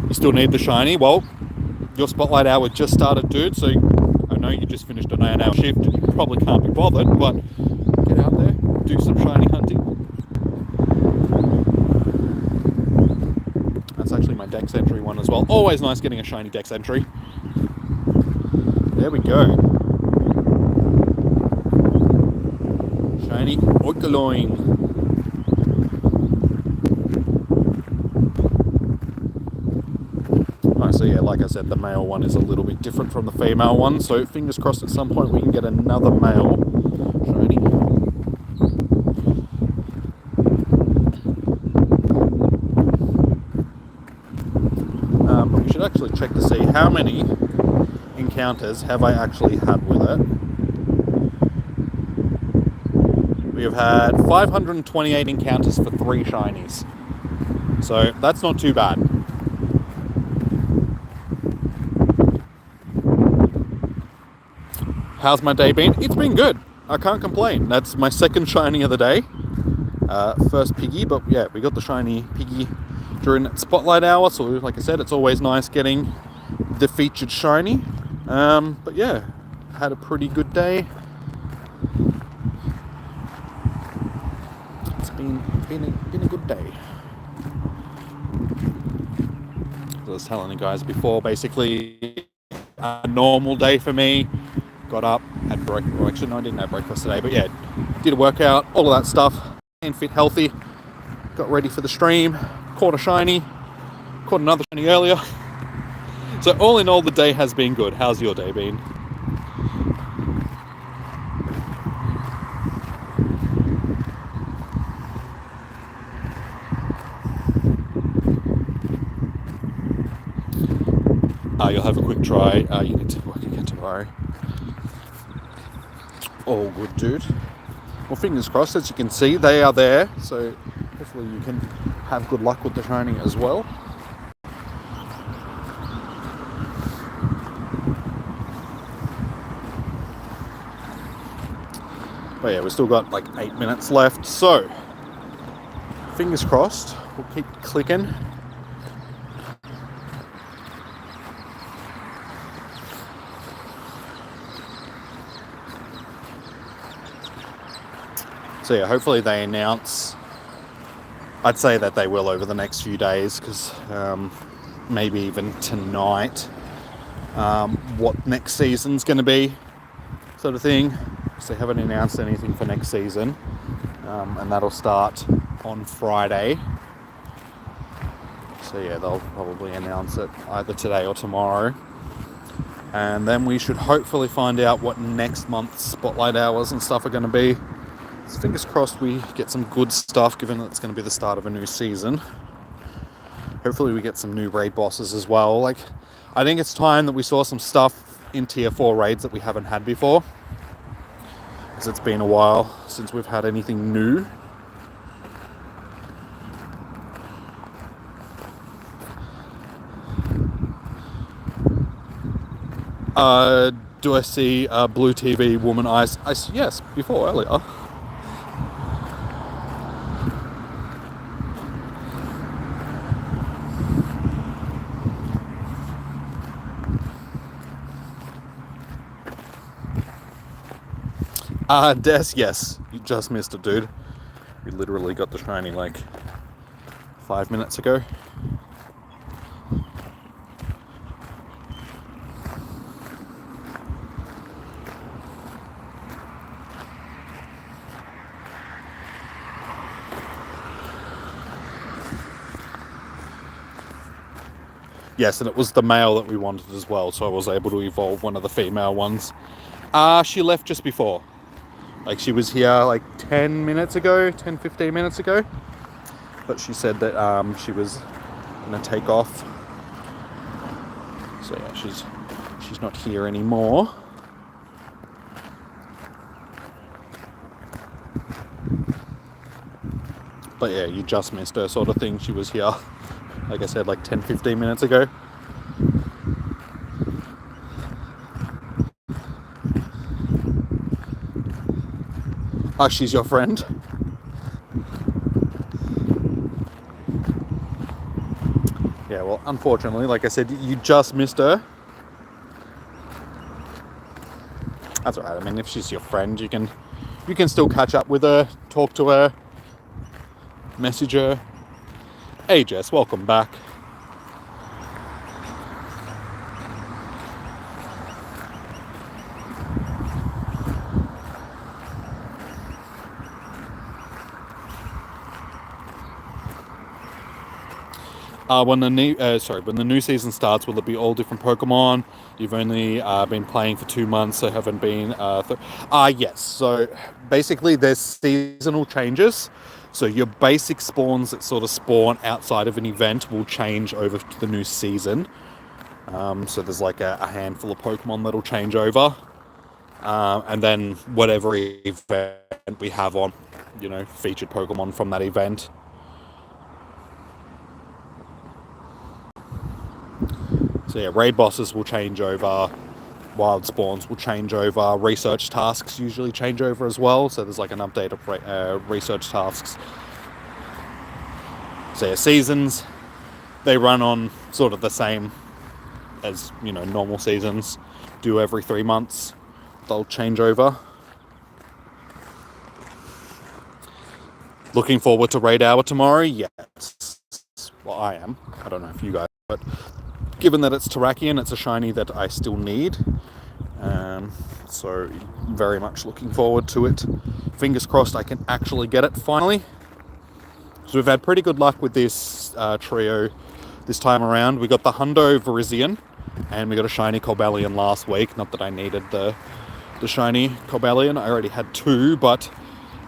A: You still need the shiny. Well, your spotlight hour just started, dude, so I know you just finished a 9-hour shift and you probably can't be bothered, but get out there, do some shiny hunting. That's actually my Dex entry one as well. Always nice getting a shiny Dex entry. There we go. Shiny Orcaloin. Alright, so yeah, like I said, the male one is a little bit different from the female one, so fingers crossed at some point we can get another male shiny. But we should actually check to see how many encounters have I actually had with it. We have had 528 encounters for 3 shinies. So that's not too bad. How's my day been? It's been good. I can't complain. That's my second shiny of the day. First piggy, but yeah, we got the shiny piggy during that Spotlight Hour. So like I said, it's always nice getting the featured shiny. But yeah, had a pretty good day. It's been a good day. As I was telling you guys before, basically a normal day for me. Got up, had breakfast. Well, actually, no, I didn't have breakfast today, but yeah, did a workout, all of that stuff, and fit healthy. Got ready for the stream, caught a shiny, caught another shiny earlier. So all in all, the day has been good. How's your day been? You'll have a quick try. You need to work again tomorrow. All good, dude. Well, fingers crossed. As you can see, they are there. So hopefully you can have good luck with the shiny as well. But yeah, we've still got like 8 minutes left. So fingers crossed. We'll keep clicking. So yeah, hopefully they announce, I'd say that they will over the next few days, because maybe even tonight, what next season's going to be, sort of thing. So they haven't announced anything for next season, and that'll start on Friday. So yeah, they'll probably announce it either today or tomorrow. And then we should hopefully find out what next month's Spotlight Hours and stuff are going to be. So fingers crossed we get some good stuff, given that it's going to be the start of a new season. Hopefully we get some new raid bosses as well. Like, I think it's time that we saw some stuff in tier 4 raids that we haven't had before, because it's been a while since we've had anything new. Do I see blue TV woman eyes? Yes, before, earlier. Des, yes, you just missed it, dude. We literally got the shiny like 5 minutes ago. Yes, and it was the male that we wanted as well, so I was able to evolve one of the female ones. She left just before. Like, she was here like 10 minutes ago, 10, 15 minutes ago. But she said that she was going to take off. So yeah, she's not here anymore. But yeah, you just missed her, sort of thing. She was here, like I said, like 10, 15 minutes ago. Oh, she's your friend? Yeah, well, unfortunately, like I said, you just missed her. That's alright. I mean, if she's your friend, you can still catch up with her, talk to her, message her. Hey, Jess, welcome back. When the new season starts, will it be all different Pokemon? You've only been playing for 2 months, so haven't been. Yes. So basically, there's seasonal changes. So your basic spawns that sort of spawn outside of an event will change over to the new season. So there's like a handful of Pokemon that'll change over, and then whatever event we have on, featured Pokemon from that event. So yeah, raid bosses will change over, wild spawns will change over, research tasks usually change over as well, so there's like an update of research tasks. So yeah, seasons, they run on sort of the same as, you know, normal seasons do every 3 months. They'll change over. Looking forward to Raid Hour tomorrow? Yes. Well, I am. I don't know if you guys, but given that it's Terrakion, it's a shiny that I still need. So very much looking forward to it. Fingers crossed I can actually get it finally. So we've had pretty good luck with this trio this time around. We got the Hundo Virizion, and we got a shiny Cobalion last week. Not that I needed the shiny Cobalion. I already had 2, but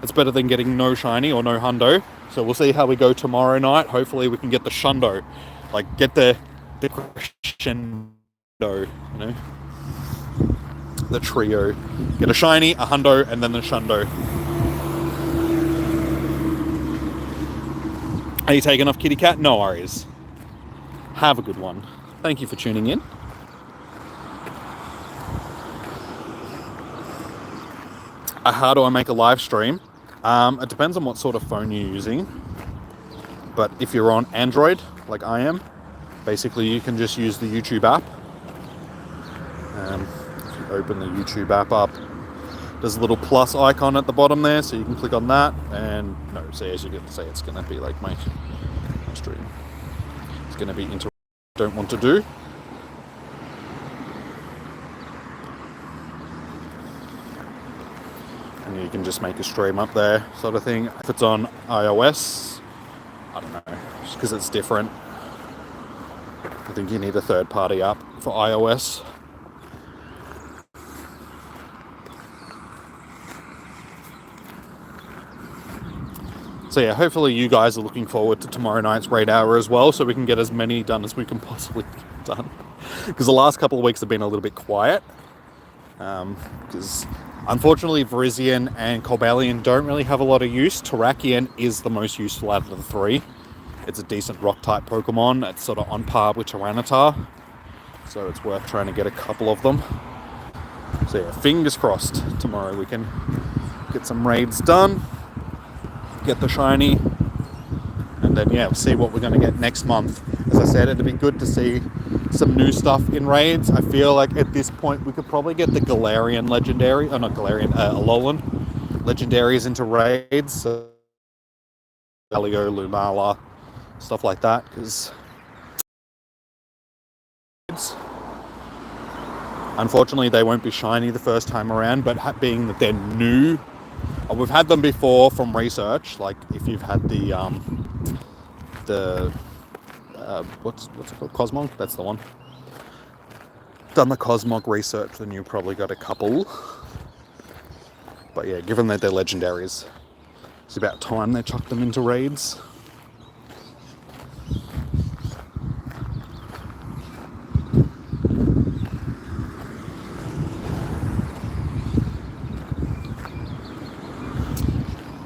A: it's better than getting no shiny or no Hundo. So we'll see how we go tomorrow night. Hopefully we can get the Shundo. Like, get the crescendo, you know? The trio. Get a shiny, a Hundo, and then the Shundo. Are you taking off, kitty cat? No worries. Have a good one. Thank you for tuning in. How do I make a live stream? It depends on what sort of phone you're using. But if you're on Android, like I am, basically you can just use the YouTube app. If you open the YouTube app up, there's a little plus icon at the bottom there, so you can click on that. And no, so as you can see, it's going to be like my stream. It's going to be into don't want to do. And you can just make a stream up there, sort of thing. If it's on iOS, I don't know, just because it's different. I think you need a third-party app for iOS. So yeah, hopefully you guys are looking forward to tomorrow night's Raid Hour as well, so we can get as many done as we can possibly get done. Because the last couple of weeks have been a little bit quiet. Because unfortunately Virizion and Cobalion don't really have a lot of use. Terrakion is the most useful out of the 3. It's a decent rock-type Pokemon. It's sort of on par with Tyranitar. So it's worth trying to get a couple of them. So yeah, fingers crossed tomorrow we can get some raids done. Get the shiny, and then yeah, we'll see what we're going to get next month. As I said, it'd be good to see some new stuff in raids. I feel like at this point we could probably get the Galarian legendary, oh not Galarian, Alolan legendaries into raids, so Galio, Lunala, stuff like that, because unfortunately they won't be shiny the first time around, but being that they're new, we've had them before from research. Like if you've had the what's it called, Cosmog? That's the one. Done the Cosmog research, then you probably got a couple. But yeah, given that they're legendaries, it's about time they chucked them into raids.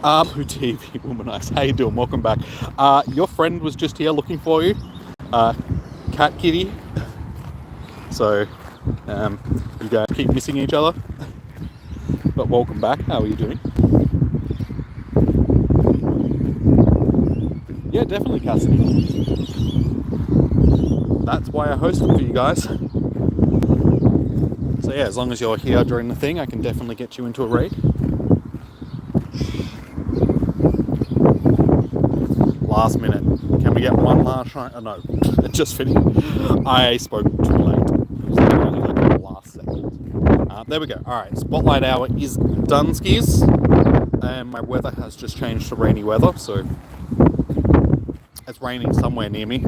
A: TV Womanize, how you doing? Welcome back. Your friend was just here looking for you, Cat Kitty. So you guys keep missing each other, but welcome back. How are you doing? Yeah, definitely, Cassidy. That's why I hosted for you guys. So yeah, as long as you're here during the thing, I can definitely get you into a raid. Last minute. Can we get one last shine? Oh no, it just finished. I spoke too late. It was literally like the last second. There we go. Alright, Spotlight Hour is done, skis. And my weather has just changed to rainy weather, so it's raining somewhere near me.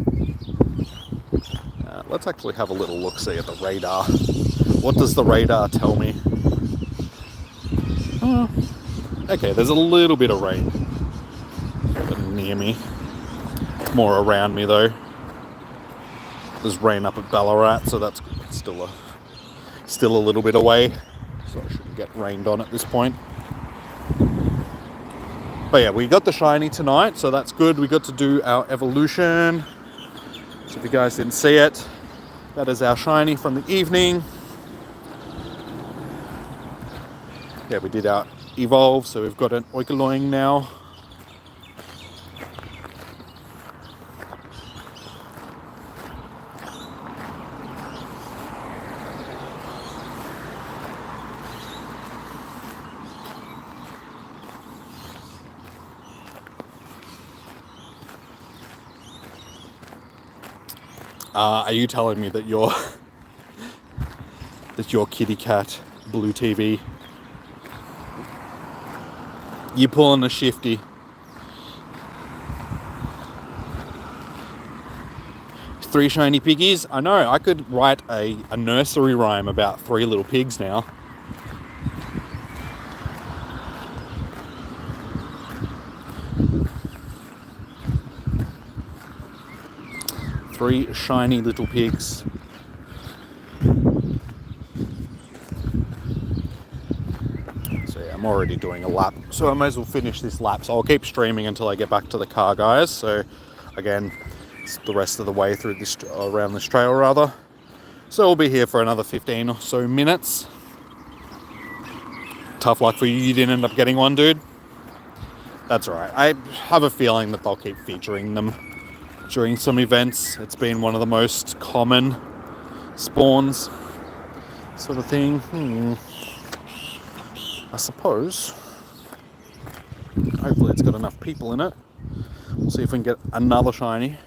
A: Let's actually have a little look-see at the radar. What does the radar tell me? Okay, there's a little bit of rain near me. It's more around me though. There's rain up at Ballarat, so that's good. It's still a little bit away, so I shouldn't get rained on at this point. But yeah, we got the shiny tonight, so that's good. We got to do our evolution. So if you guys didn't see it, that is our shiny from the evening. Yeah, we did our evolve, so we've got an Oikoloing now. Are you telling me that your kitty cat blue TV, you pulling a shifty? 3 shiny piggies? I know, I could write a nursery rhyme about 3 little pigs now. Three shiny little pigs. So yeah, I'm already doing a lap, so I might as well finish this lap. So I'll keep streaming until I get back to the car, guys. So again, it's the rest of the way through this, around this trail rather. So we'll be here for another 15 or so minutes. Tough luck for you, you didn't end up getting one, dude. That's alright. I have a feeling that they'll keep featuring them during some events. It's been one of the most common spawns sort of thing. I suppose. Hopefully it's got enough people in it. We'll see if we can get another shiny.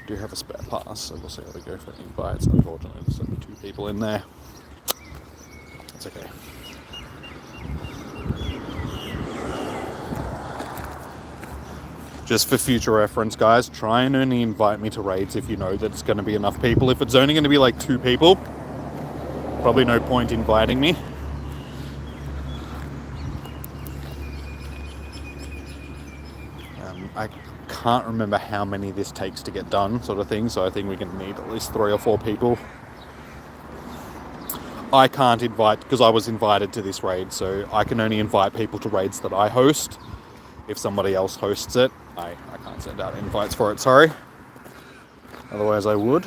A: Do have a spare pass, so we'll see how we go for invites. Unfortunately, there's only 2 people in there. That's okay. Just for future reference, guys, try and only invite me to raids if you know that it's going to be enough people. If it's only going to be like 2 people, probably no point inviting me. I can't remember how many this takes to get done, sort of thing, so I think we're going to need at least 3 or 4 people. I can't invite, because I was invited to this raid, so I can only invite people to raids that I host. If somebody else hosts it, I can't send out invites for it, sorry. Otherwise I would.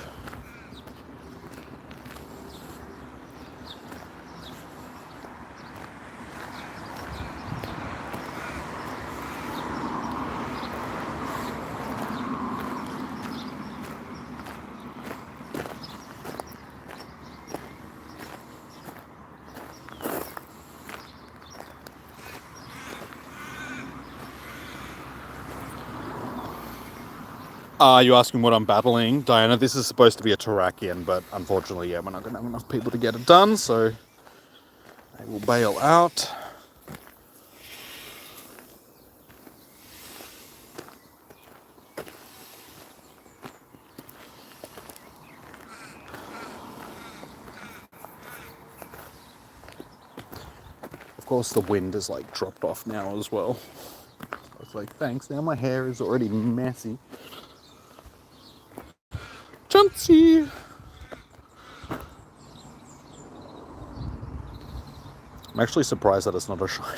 A: Are you asking what I'm battling? Diana, this is supposed to be a Terrakian, but unfortunately, yeah, we're not going to have enough people to get it done, so I will bail out. Of course, the wind is like dropped off now as well. I was like, thanks, now my hair is already messy. Chuntsy! I'm actually surprised that it's not a shiny.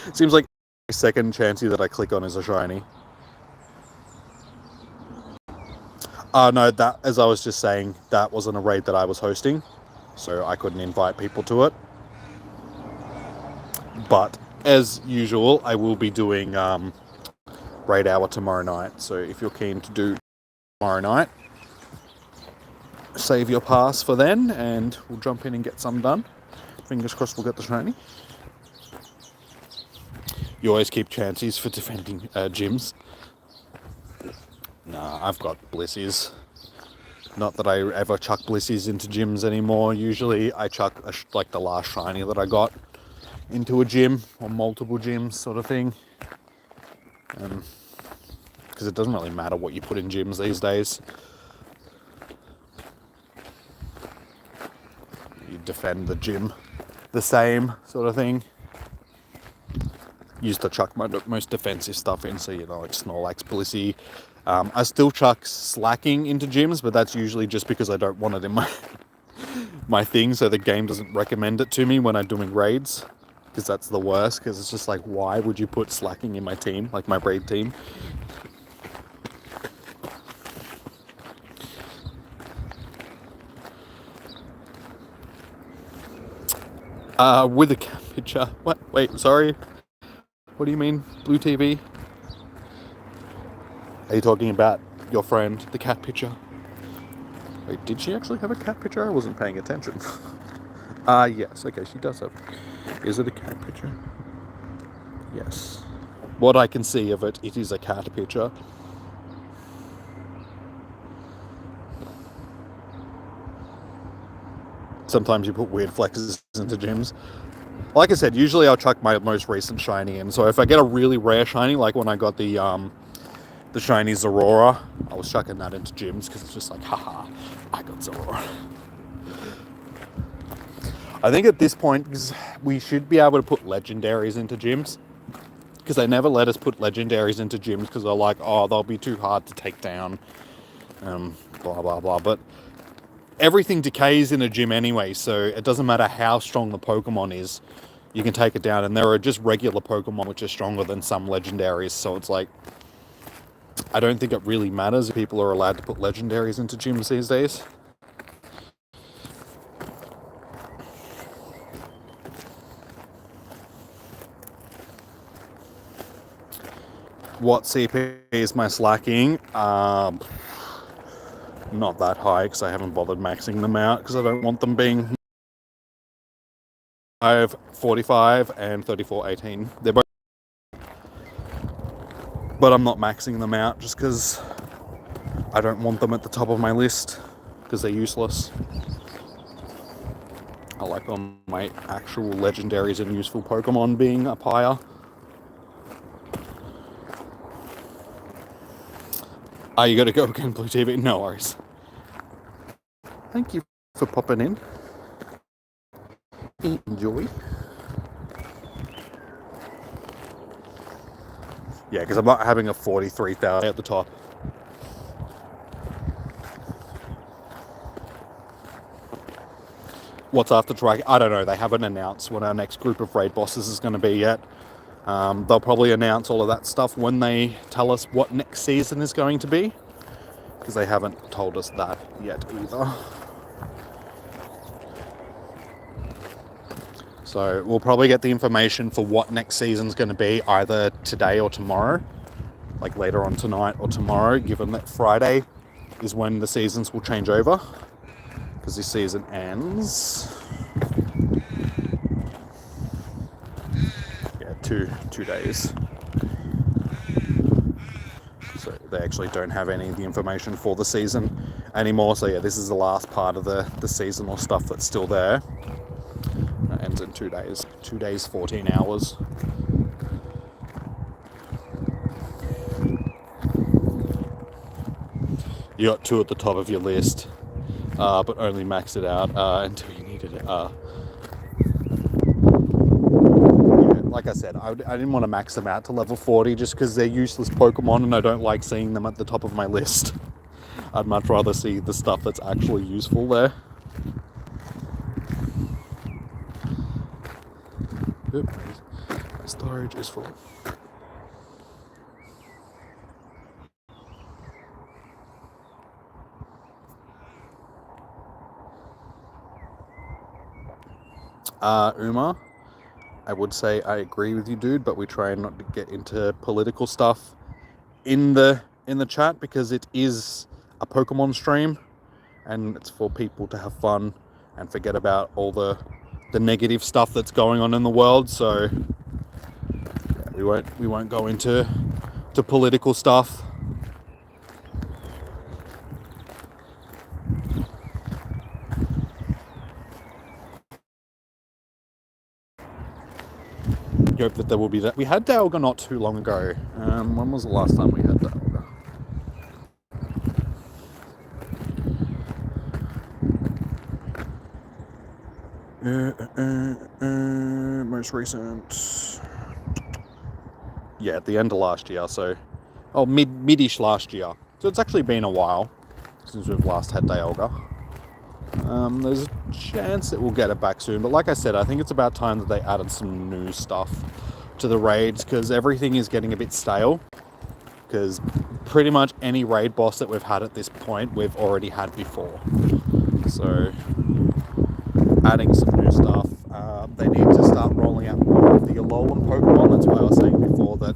A: It seems like the second Chansey that I click on is a shiny. No, that, as I was just saying, that wasn't a raid that I was hosting, so I couldn't invite people to it. But, as usual, I will be doing raid hour tomorrow night, so if you're keen to do tomorrow night, save your pass for then, and we'll jump in and get some done. Fingers crossed we'll get the shiny. You always keep chances for defending gyms. Nah, I've got blissies. Not that I ever chuck blissies into gyms anymore. Usually I chuck like the last shiny that I got into a gym, or multiple gyms sort of thing. Because it doesn't really matter what you put in gyms these days. You defend the gym the same sort of thing. Used to chuck my most defensive stuff in, so you know, like Snorlax, Blissey. I still chuck slacking into gyms, but that's usually just because I don't want it in my thing, so the game doesn't recommend it to me when I'm doing raids, because that's the worst, because it's just like, why would you put slacking in my team, like my raid team? With a cat picture. What? Wait, sorry. What do you mean, blue TV? Are you talking about your friend, the cat picture? Wait, did she actually have a cat picture? I wasn't paying attention. Yes, okay, she does have. Is it a cat picture? Yes. What I can see of it, it is a cat picture. sometimes you put weird flexes into gyms. Like I said, usually I'll chuck my most recent shiny in. So if I get a really rare shiny, like when I got the shiny Zorora, I was chucking that into gyms because it's just like, haha, I got Zorora. I think at this point, because we should be able to put legendaries into gyms, because they never let us put legendaries into gyms because they're like, oh, they'll be too hard to take down, blah, blah, blah. But everything decays in a gym anyway, so it doesn't matter how strong the Pokemon is, you can take it down. And there are just regular Pokemon which are stronger than some legendaries, so it's like, I don't think it really matters if people are allowed to put legendaries into gyms these days. What CP is my slacking? Not that high because I haven't bothered maxing them out because I don't want them being 45 and 3418. They're both, but I'm not maxing them out just because I don't want them at the top of my list because they're useless. I like on my actual legendaries and useful Pokemon being up higher. Oh, you gotta go again, Blue TV? No worries. Thank you for popping in. Enjoy. Yeah, because I'm not having a 43,000 at the top. What's after track? I don't know. They haven't announced what our next group of raid bosses is going to be yet. They'll probably announce all of that stuff when they tell us what next season is going to be, because they haven't told us that yet either. So we'll probably get the information for what next season's going to be either today or tomorrow, like later on tonight or tomorrow, given that Friday is when the seasons will change over, because this season ends. Yeah, two days. So they actually don't have any of the information for the season anymore. So yeah, this is the last part of the seasonal stuff that's still there. It ends in 2 days. 2 days, 14 hours. You got 2 at the top of your list, but only maxed it out until you needed it. Like I said, I didn't want to max them out to level 40 just because they're useless Pokemon and I don't like seeing them at the top of my list. I'd much rather see the stuff that's actually useful there. Oop, my storage is full. Uma, I would say I agree with you, dude, but we try not to get into political stuff in the chat because it is a Pokemon stream and it's for people to have fun and forget about all the negative stuff that's going on in the world. So yeah, we won't go into political stuff. Hope that there will be that. We had Dialga not too long ago. When was the last time we had Dialga? Most recent. Yeah, at the end of last year. So, mid-ish last year. So it's actually been a while since we've last had Dialga. There's a chance that we'll get it back soon, but like I said, I think it's about time that they added some new stuff to the raids because everything is getting a bit stale. Because pretty much any raid boss that we've had at this point, we've already had before. So, adding some new stuff. They need to start rolling out more of the Alolan Pokemon. That's why I was saying before that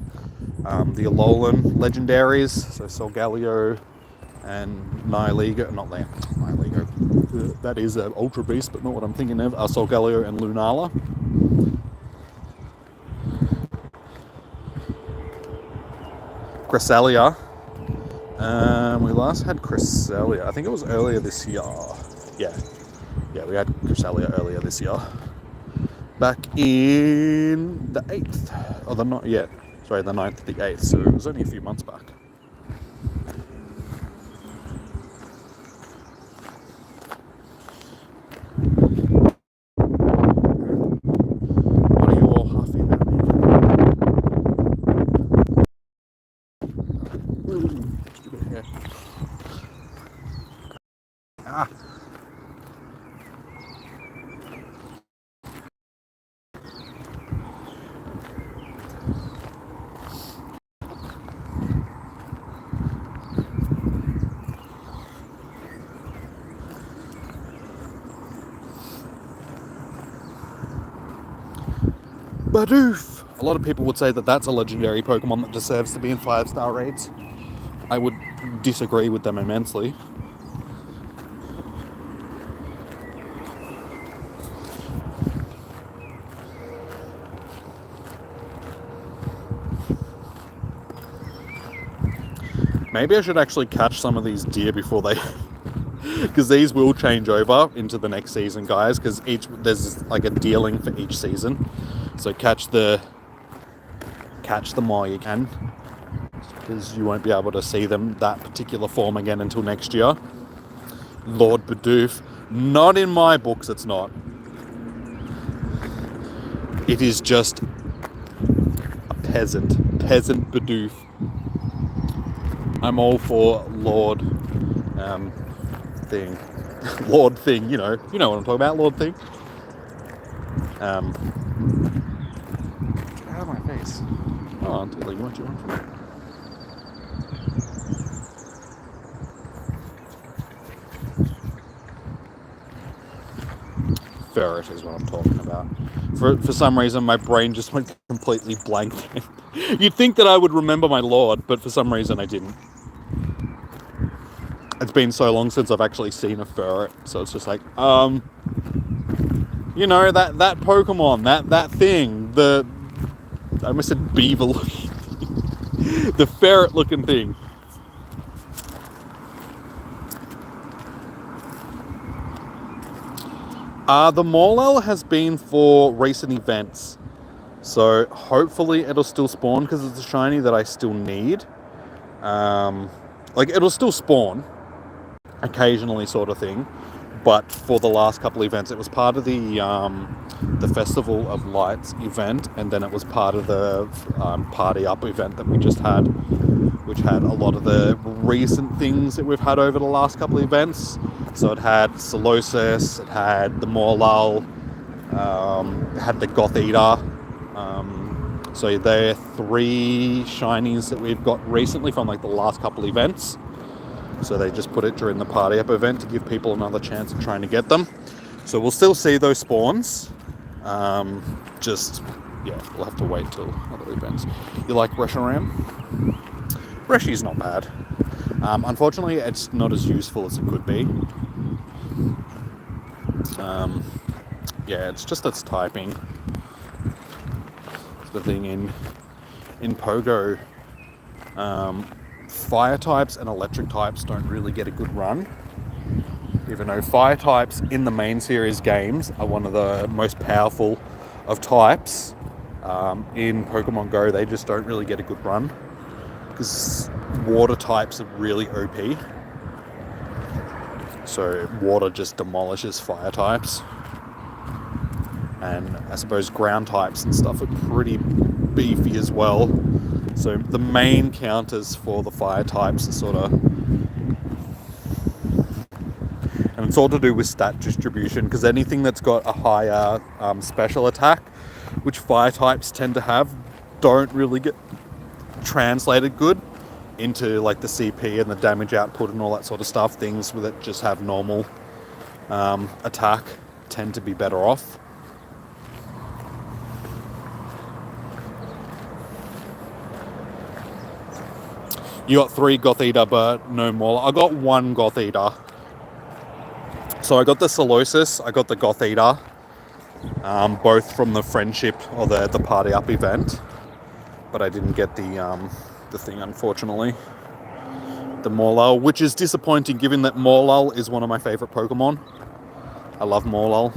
A: the Alolan legendaries, so Solgaleo and Nihilego, not Nihilego, that is an Ultra Beast, but not what I'm thinking of, Solgaleo and Lunala. Cresselia. We last had Cresselia, I think it was earlier this year. Yeah. Yeah, we had Cresselia earlier this year. Back in the 8th. Or the 9th to the 8th. So it was only a few months back. What are you all huffy about me? Stupid hair. Ah. Bidoof! A lot of people would say that that's a legendary Pokemon that deserves to be in 5-star raids. I would disagree with them immensely. Maybe I should actually catch some of these deer before they... Because these will change over into the next season, guys, because there's like a dealing for each season. So catch them while you can, because you won't be able to see them that particular form again until next year. Lord Bidoof. Not in my books, it's not. It is just a peasant Bidoof. I'm all for Lord thing. Lord thing, you know what I'm talking about, Lord thing. Get out of my face. Oh, Auntie Lee, what do you want from me? Ferret is what I'm talking about. For some reason, my brain just went completely blank. You'd think that I would remember my Lord, but for some reason I didn't. It's been so long since I've actually seen a ferret, so it's just like, that Pokemon, that thing, I almost said beaver looking, the ferret looking thing. The Morlul has been for recent events, so hopefully it'll still spawn because it's a shiny that I still need. It'll still spawn occasionally, sort of thing, but for the last couple of events, it was part of the Festival of Lights event, and then it was part of the Party Up event that we just had, which had a lot of the recent things that we've had over the last couple of events. So it had Solosis, it had the Morlul, it had the Gothita. So they're 3 shinies that we've got recently from like the last couple of events. So they just put it during the Party Up event to give people another chance of trying to get them. So we'll still see those spawns. We'll have to wait till other events. You like Reshiram? Reshi's not bad. Unfortunately, it's not as useful as it could be. It's just its typing. It's the thing in Pogo. Fire types and electric types don't really get a good run. Even though fire types in the main series games are one of the most powerful of types, in Pokemon Go they just don't really get a good run. Because water types are really OP. So water just demolishes fire types. And I suppose ground types and stuff are pretty beefy as well. So the main counters for the fire types are sort of... And it's all to do with stat distribution, because anything that's got a higher special attack, which fire types tend to have, don't really get translated good into like the CP and the damage output and all that sort of stuff. Things that just have normal attack tend to be better off. You got 3 Gothita, but no more. I got 1 Gothita. So I got the Solosis, I got the Gothita, both from the Friendship or the Party Up event. But I didn't get the thing, unfortunately. The Morlul, which is disappointing given that Morlul is one of my favourite Pokemon. I love Morlul.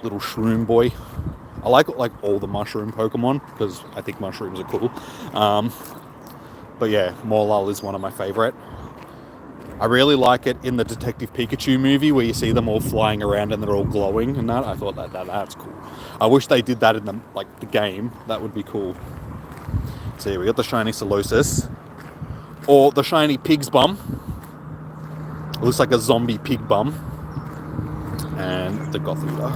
A: Little shroom boy. I like all the mushroom Pokemon because I think mushrooms are cool. But yeah, Morlul is one of my favorite. I really like it in the Detective Pikachu movie where you see them all flying around and they're all glowing and that. I thought that's cool. I wish they did that in the game. That would be cool. So yeah, we got the shiny Solosis. Or the shiny Pig's Bum. It looks like a zombie pig bum. And the Gothita.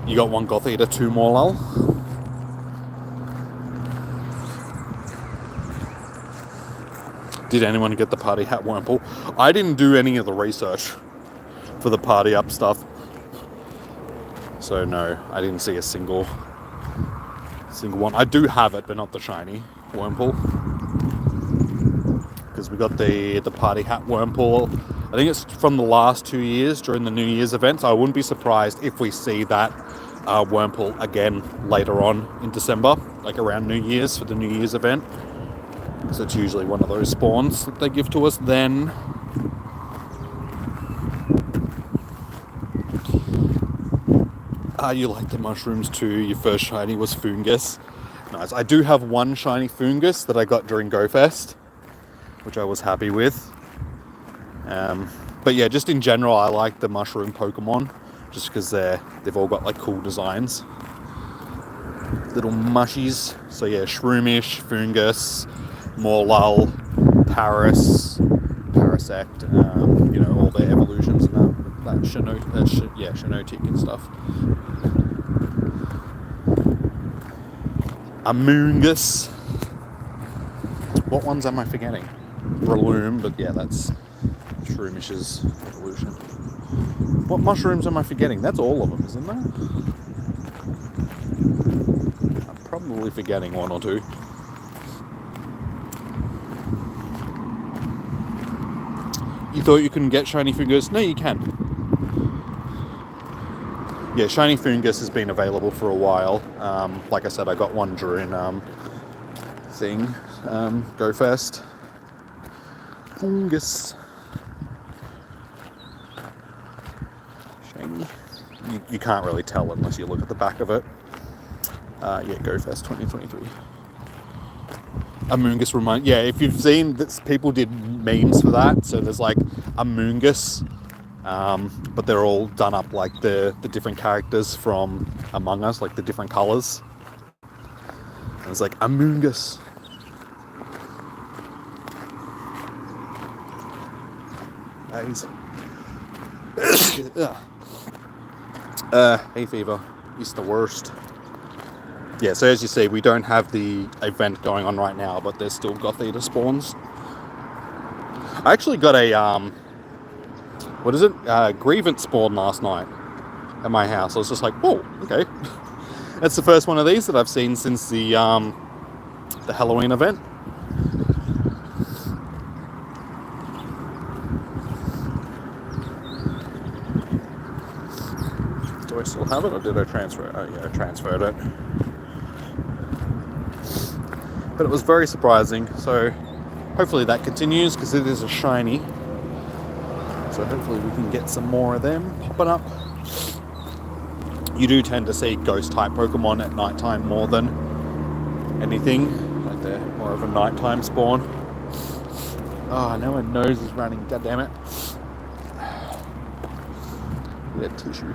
A: You got one Gothita, 2 Morlul. Did anyone get the party hat Wurmple? I didn't do any of the research for the party up stuff. So no, I didn't see a single one. I do have it, but not the shiny Wurmple. Because we got the party hat Wurmple. I think it's from the last 2 years during the New Year's event. So I wouldn't be surprised if we see that Wurmple again later on in December, like around New Year's for the New Year's event. So it's usually one of those spawns that they give to us then. You like the mushrooms too. Your first shiny was Fungus. Nice. I do have one shiny Fungus that I got during GoFest, which I was happy with. But yeah, just in general, I like the mushroom Pokemon, just because they've all got like cool designs. Little mushies. So yeah, Shroomish, Fungus, Morlul, Parasect, all their evolutions and that Shinotic and stuff. Amoongus. What ones am I forgetting? Breloom, but yeah, that's Shroomish's evolution. What mushrooms am I forgetting? That's all of them, isn't there? I'm probably forgetting one or two. You thought you couldn't get shiny Fungus? No, you can. Yeah, shiny Fungus has been available for a while. Like I said, I got one during GoFest. Fungus. Shiny. You can't really tell unless you look at the back of it. Yeah, GoFest 2023. Amoongus if you've seen that, people did memes for that. So there's like Amoongus, but they're all done up like the different characters from Among Us, like the different colours. And it's like Amoongus. Hay fever. It's the worst. Yeah, so as you see, we don't have the event going on right now, but there's still Gothita spawns. I actually got a, Grievance spawn last night at my house. I was just like, whoa, okay. That's the first one of these that I've seen since the Halloween event. Do I still have it, or did I transfer it? Oh yeah, I transferred it. But it was very surprising, so hopefully that continues, because it is a shiny. So hopefully we can get some more of them popping up. You do tend to see ghost-type Pokemon at nighttime more than anything. Like they're more of a nighttime spawn. Oh, now my nose is running, god damn it. Get tissue.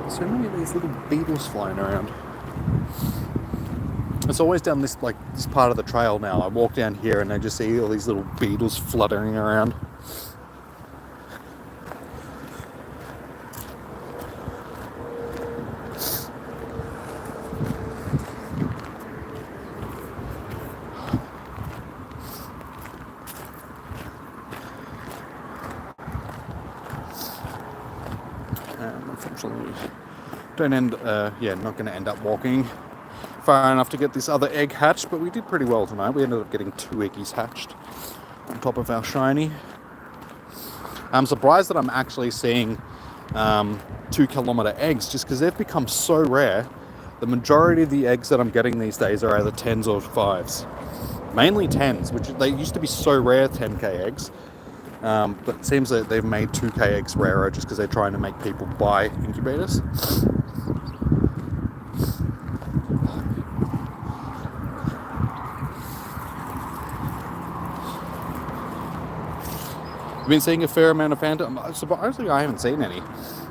A: So many of these little beetles flying around. It's always down this part of the trail now. I walk down here and I just see all these little beetles fluttering around. Unfortunately, not going to end up walking far enough to get this other egg hatched, but we did pretty well tonight. We ended up getting 2 eggies hatched on top of our shiny. I'm surprised that I'm actually seeing 2-kilometer eggs, just because they've become so rare. The majority of the eggs that I'm getting these days are either 10s or 5s. Mainly 10s, which they used to be so rare, 10k eggs. But it seems that they've made 2k eggs rarer just because they're trying to make people buy incubators. I've been seeing a fair amount of phantom. Surprisingly, I haven't seen any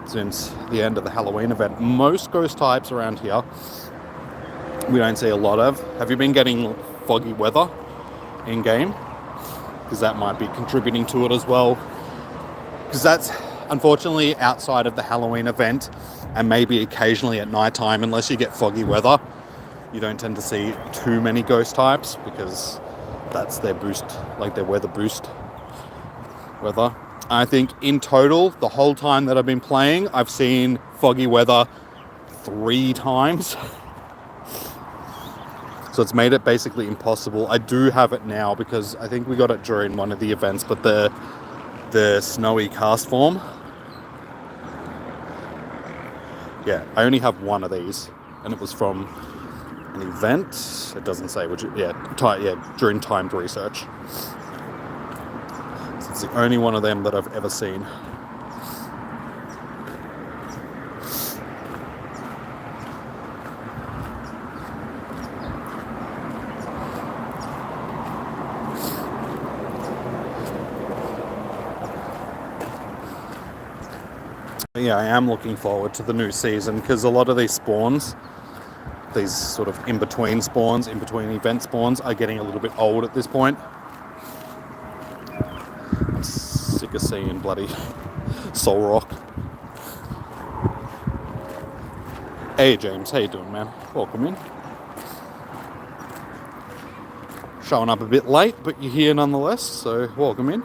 A: since the end of the Halloween event. Most ghost types around here we don't see a lot of. Have you been getting foggy weather in game? Because that might be contributing to it as well. Because that's unfortunately outside of the Halloween event, and maybe occasionally at night time, unless you get foggy weather, you don't tend to see too many ghost types, because that's their boost, like their weather boost weather. I think in total, the whole time that I've been playing, I've seen foggy weather 3 times. So it's made it basically impossible. I do have it now because I think we got it during one of the events, but the snowy cast form. Yeah, I only have one of these, and it was from an event. It doesn't say which. During timed research. So it's the only one of them that I've ever seen. Yeah, I am looking forward to the new season, because a lot of these spawns, these sort of in-between spawns, in-between event spawns, are getting a little bit old at this point. I'm sick of seeing bloody Soul Rock. Hey James, how you doing, man? Welcome in. Showing up a bit late, but you're here nonetheless, so welcome in.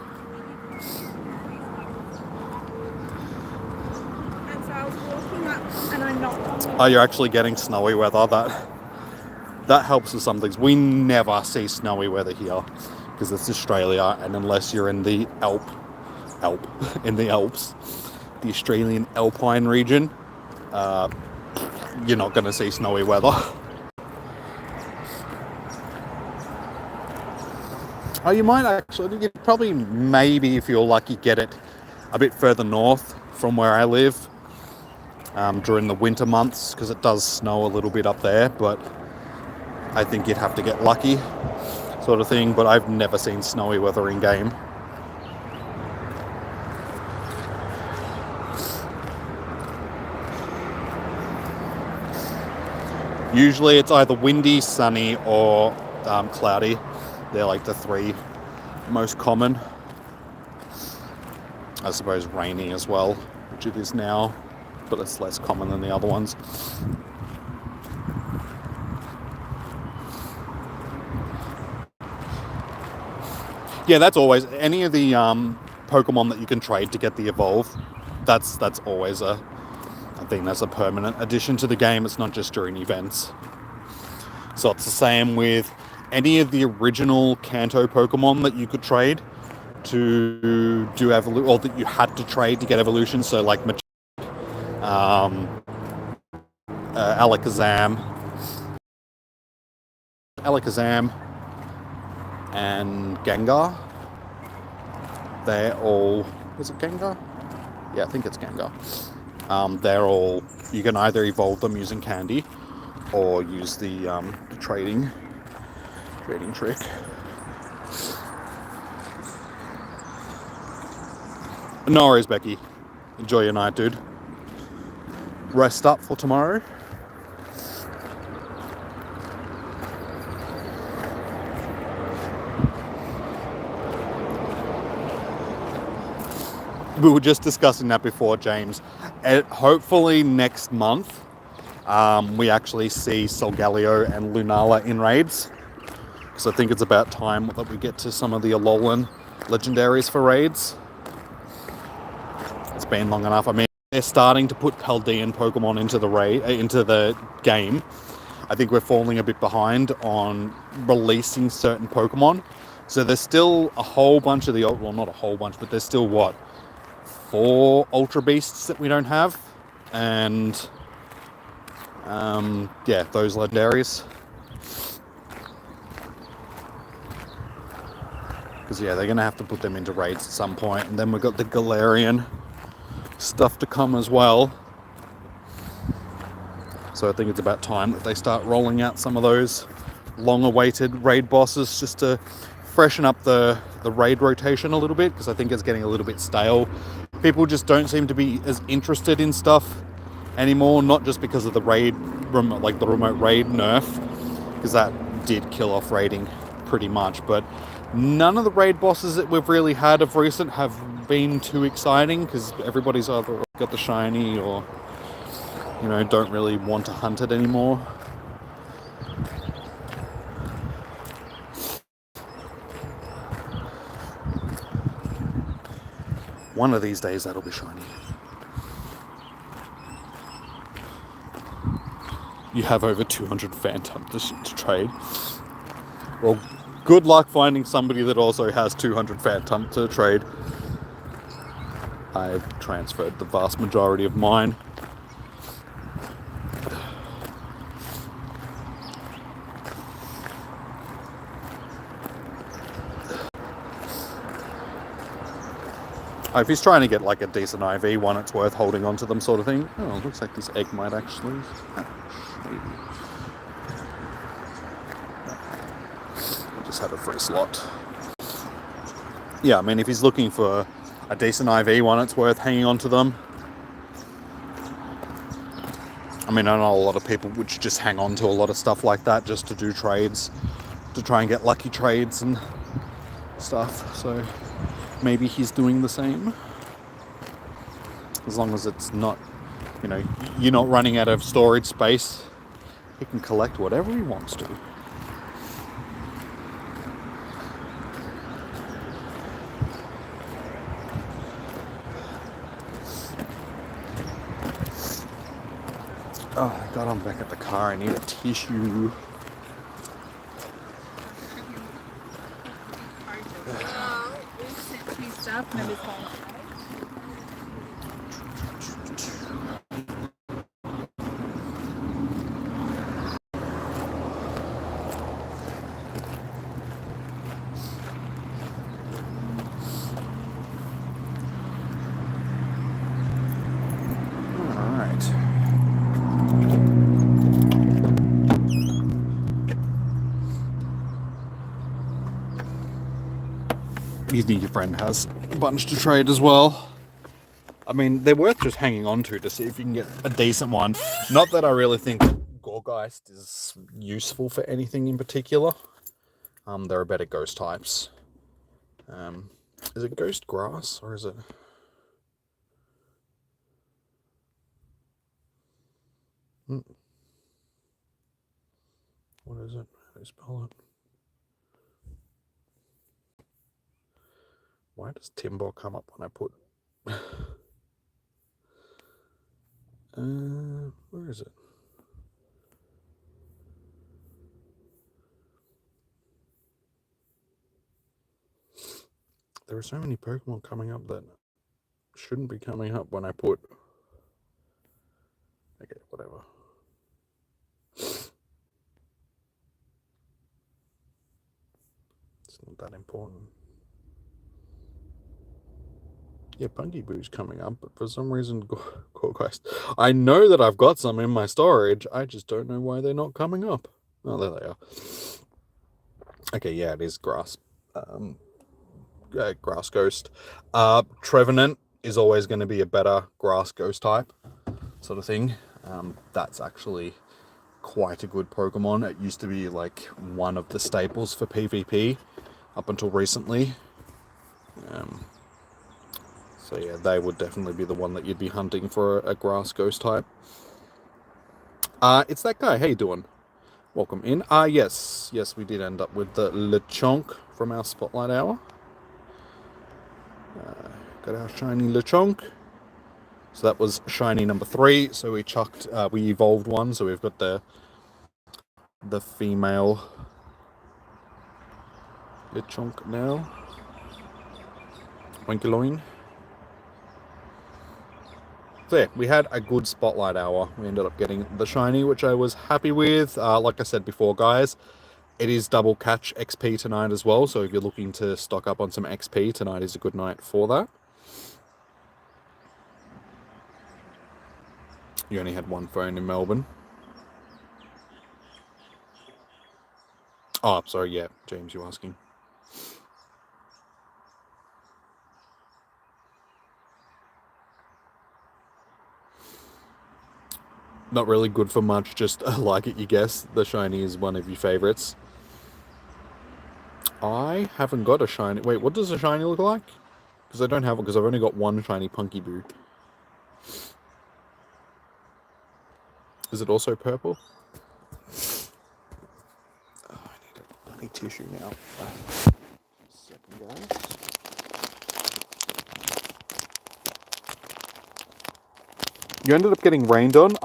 A: Oh, you're actually getting snowy weather. That helps with some things. We never see snowy weather here because it's Australia, and unless you're in the in the Alps, the Australian Alpine region, you're not going to see snowy weather. Oh, you might actually. You probably, maybe if you're lucky, get it a bit further north from where I live. During the winter months, because it does snow a little bit up there, but I think you'd have to get lucky, sort of thing. But I've never seen snowy weather in game. Usually it's either windy, sunny, or cloudy. They're like the 3 most common. I suppose rainy as well, which it is now, but it's less common than the other ones. Yeah, that's always any of the Pokemon that you can trade to get the evolve. That's always I think that's a permanent addition to the game. It's not just during events. So it's the same with any of the original Kanto Pokemon that you could trade to do evolution, or that you had to trade to get evolution. So like Alakazam and Gengar. They're all... Is it Gengar? Yeah, I think it's Gengar. They're all... You can either evolve them using candy or use the trading trick. No worries, Becky. Enjoy your night, dude. Rest up for tomorrow. We were just discussing that before, James. Hopefully next month, we actually see Solgaleo and Lunala in raids. Because I think it's about time that we get to some of the Alolan legendaries for raids. It's been long enough. I mean, they're starting to put Paldean Pokemon into the game. I think we're falling a bit behind on releasing certain Pokemon. So there's still a whole bunch of the old... Well, not a whole bunch, but there's still, 4 Ultra Beasts that we don't have. And, yeah, those legendaries. Because, yeah, they're going to have to put them into raids at some point. And then we've got the Galarian stuff to come as well. So I think it's about time that they start rolling out some of those long-awaited raid bosses just to freshen up the raid rotation a little bit, because I think it's getting a little bit stale. People just don't seem to be as interested in stuff anymore, not just because of the raid, like the remote raid nerf, because that did kill off raiding pretty much, but none of the raid bosses that we've really had of recent have been too exciting, because everybody's either got the shiny or, you know, don't really want to hunt it anymore. One of these days that'll be shiny. You have over 200 Phantom to trade. Well, good luck finding somebody that also has 200 Phantom to trade. I've transferred the vast majority of mine. If he's trying to get like a decent IV one, it's worth holding on to them, sort of thing. Oh, it looks like this egg might actually. Maybe. I just had a free slot. Yeah, I mean, if he's looking for a decent IV one, it's worth hanging on to them. I mean, I know a lot of people would just hang on to a lot of stuff like that just to do trades, to try and get lucky trades and stuff. So maybe he's doing the same. As long as it's not, you know, you're not running out of storage space, he can collect whatever he wants to. Oh God, I'm back at the car. I need a tissue. You think your friend has a bunch to trade as well. I mean, they're worth just hanging on to see if you can get a decent one. Not that I really think Gorgeist is useful for anything in particular. There are better ghost types. Is it ghost grass or is it? What is it? How do you spell it? Why does Timber come up when I put... where is it? There are so many Pokemon coming up that shouldn't be coming up when I put... Okay, whatever. It's not that important. Yeah, Bungyboo's coming up, but for some reason, Gorgeist. I know that I've got some in my storage. I just don't know why they're not coming up. Oh, there they are. Okay, yeah, it is grass. Grass ghost. Trevenant is always going to be a better grass ghost type, sort of thing. That's actually quite a good Pokemon. It used to be like one of the staples for PvP up until recently. So yeah, they would definitely be the one that you'd be hunting for a grass ghost type. It's that guy. How you doing? Welcome in. Yes, we did end up with the Lechonk from our Spotlight Hour. Got our shiny Lechonk. So that was shiny number 3. So we chucked, we evolved one. So we've got the female Lechonk now. Oinkiloin. So yeah, we had a good spotlight hour. We ended up getting the shiny, which I was happy with. Like I said before, guys, it is double catch XP tonight as well. So if you're looking to stock up on some XP, tonight is a good night for that. You only had one phone in Melbourne. Oh, sorry, yeah, James, you asking. Not really good for much, just like it, you guess. The shiny is one of your favorites. I haven't got a shiny. Wait, what does a shiny look like? Because I don't have it, because I've only got one shiny Punky Boo. Is it also purple? Oh, I need tissue now. Second, guys. You ended up getting rained on.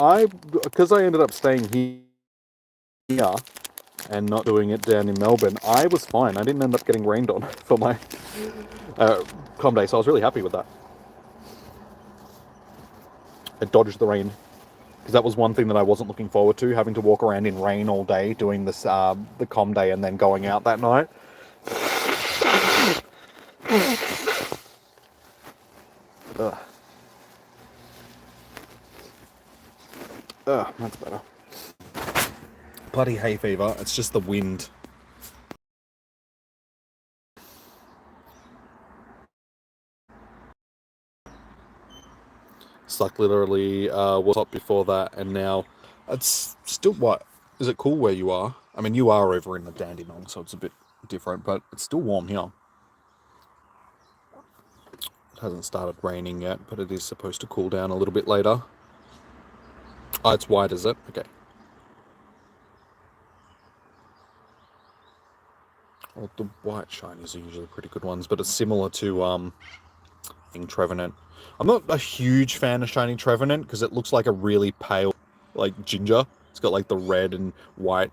A: Because I ended up staying here and not doing it down in Melbourne, I was fine. I didn't end up getting rained on for my com day, so I was really happy with that. I dodged the rain, because that was one thing that I wasn't looking forward to, having to walk around in rain all day doing this the com day and then going out that night. Ugh. Ugh, that's better. Bloody hay fever. It's just the wind. It's like literally was hot before that, and now it's still what? Is it cool where you are? I mean, you are over in the Dandenong, so it's a bit different, but it's still warm here. It hasn't started raining yet, but it is supposed to cool down a little bit later. Oh, it's white, is it? Okay. Well, the white shinies are usually pretty good ones, but it's similar to Trevenant. I'm not a huge fan of shiny Trevenant because it looks like a really pale, like ginger. It's got like the red and white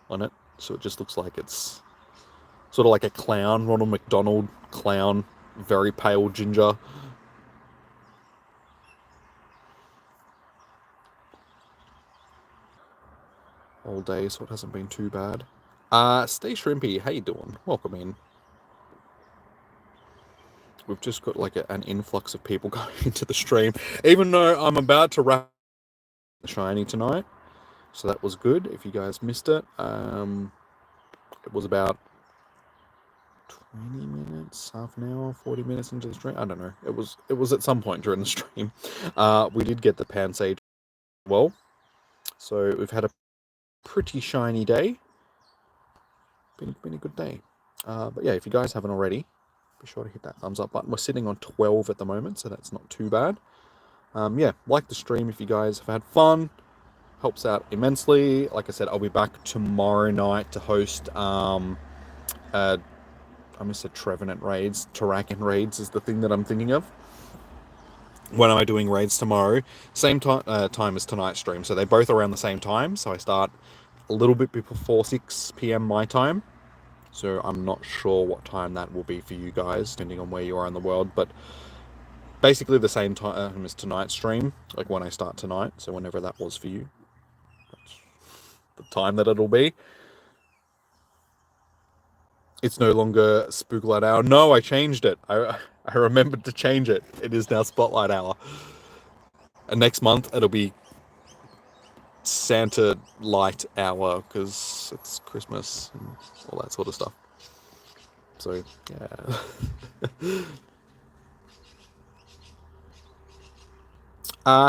A: on it, so it just looks like it's sort of like a clown, Ronald McDonald clown, very pale ginger. All day, so it hasn't been too bad. Stay Shrimpy, how you doing? Welcome in. We've just got like an influx of people going into the stream, even though I'm about to wrap the shiny tonight. So that was good. If you guys missed it, it was about 20 minutes, half an hour, 40 minutes into the stream. I don't know. It was at some point during the stream. We did get the Pansage well, so we've had a pretty shiny day. Been a good day. But yeah, if you guys haven't already, be sure to hit that thumbs up button. We're sitting on 12 at the moment, so that's not too bad. Yeah, like the stream if you guys have had fun. Helps out immensely. Like I said, I'll be back tomorrow night to host I almost said Trevenant raids. Terrakian raids is the thing that I'm thinking of. When am I doing raids tomorrow? Same time as tonight's stream, so they're both around the same time. So I start a little bit before 6 p.m. my time. So I'm not sure what time that will be for you guys, depending on where you are in the world. But basically the same time as tonight's stream, like when I start tonight. So whenever that was for you, that's the time that it'll be. It's no longer Spotlight Hour. No, I changed it. I remembered to change it. It is now Spotlight Hour. And next month it'll be Santa Light Hour because it's Christmas and all that sort of stuff. So yeah.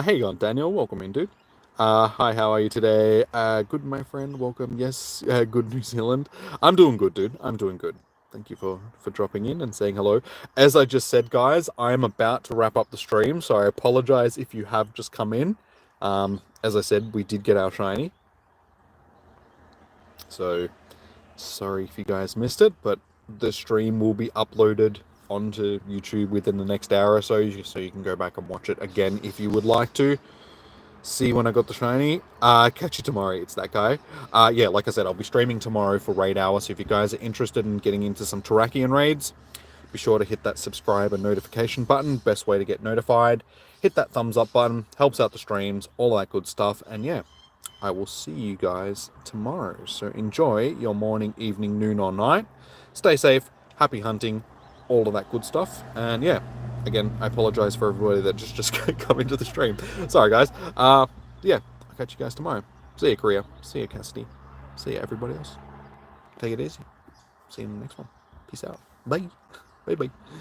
A: Hey, you going, Daniel? Welcome in, dude. Hi, how are you today? Good, my friend. Welcome. Yes, good, New Zealand. I'm doing good, dude. I'm doing good. Thank you for dropping in and saying hello. As I just said, guys, I'm about to wrap up the stream, so I apologize if you have just come in. As I said, we did get our shiny. So, sorry if you guys missed it, but the stream will be uploaded onto YouTube within the next hour or so you can go back and watch it again if you would like to. See when I got the shiny. Catch you tomorrow. It's that guy. Yeah, like I said, I'll be streaming tomorrow for raid hour. So if you guys are interested in getting into some Terrakian raids, be sure to hit that subscribe and notification button. Best way to get notified. Hit that thumbs up button. Helps out the streams, all that good stuff. And yeah, I will see you guys tomorrow. So enjoy your morning, evening, noon, or night. Stay safe. Happy hunting. All of that good stuff. And yeah, again, I apologize for everybody that just come into the stream. Sorry, guys. Yeah, I'll catch you guys tomorrow. See you, Korea. See you, Cassidy. See you, everybody else. Take it easy. See you in the next one. Peace out. Bye. Bye-bye.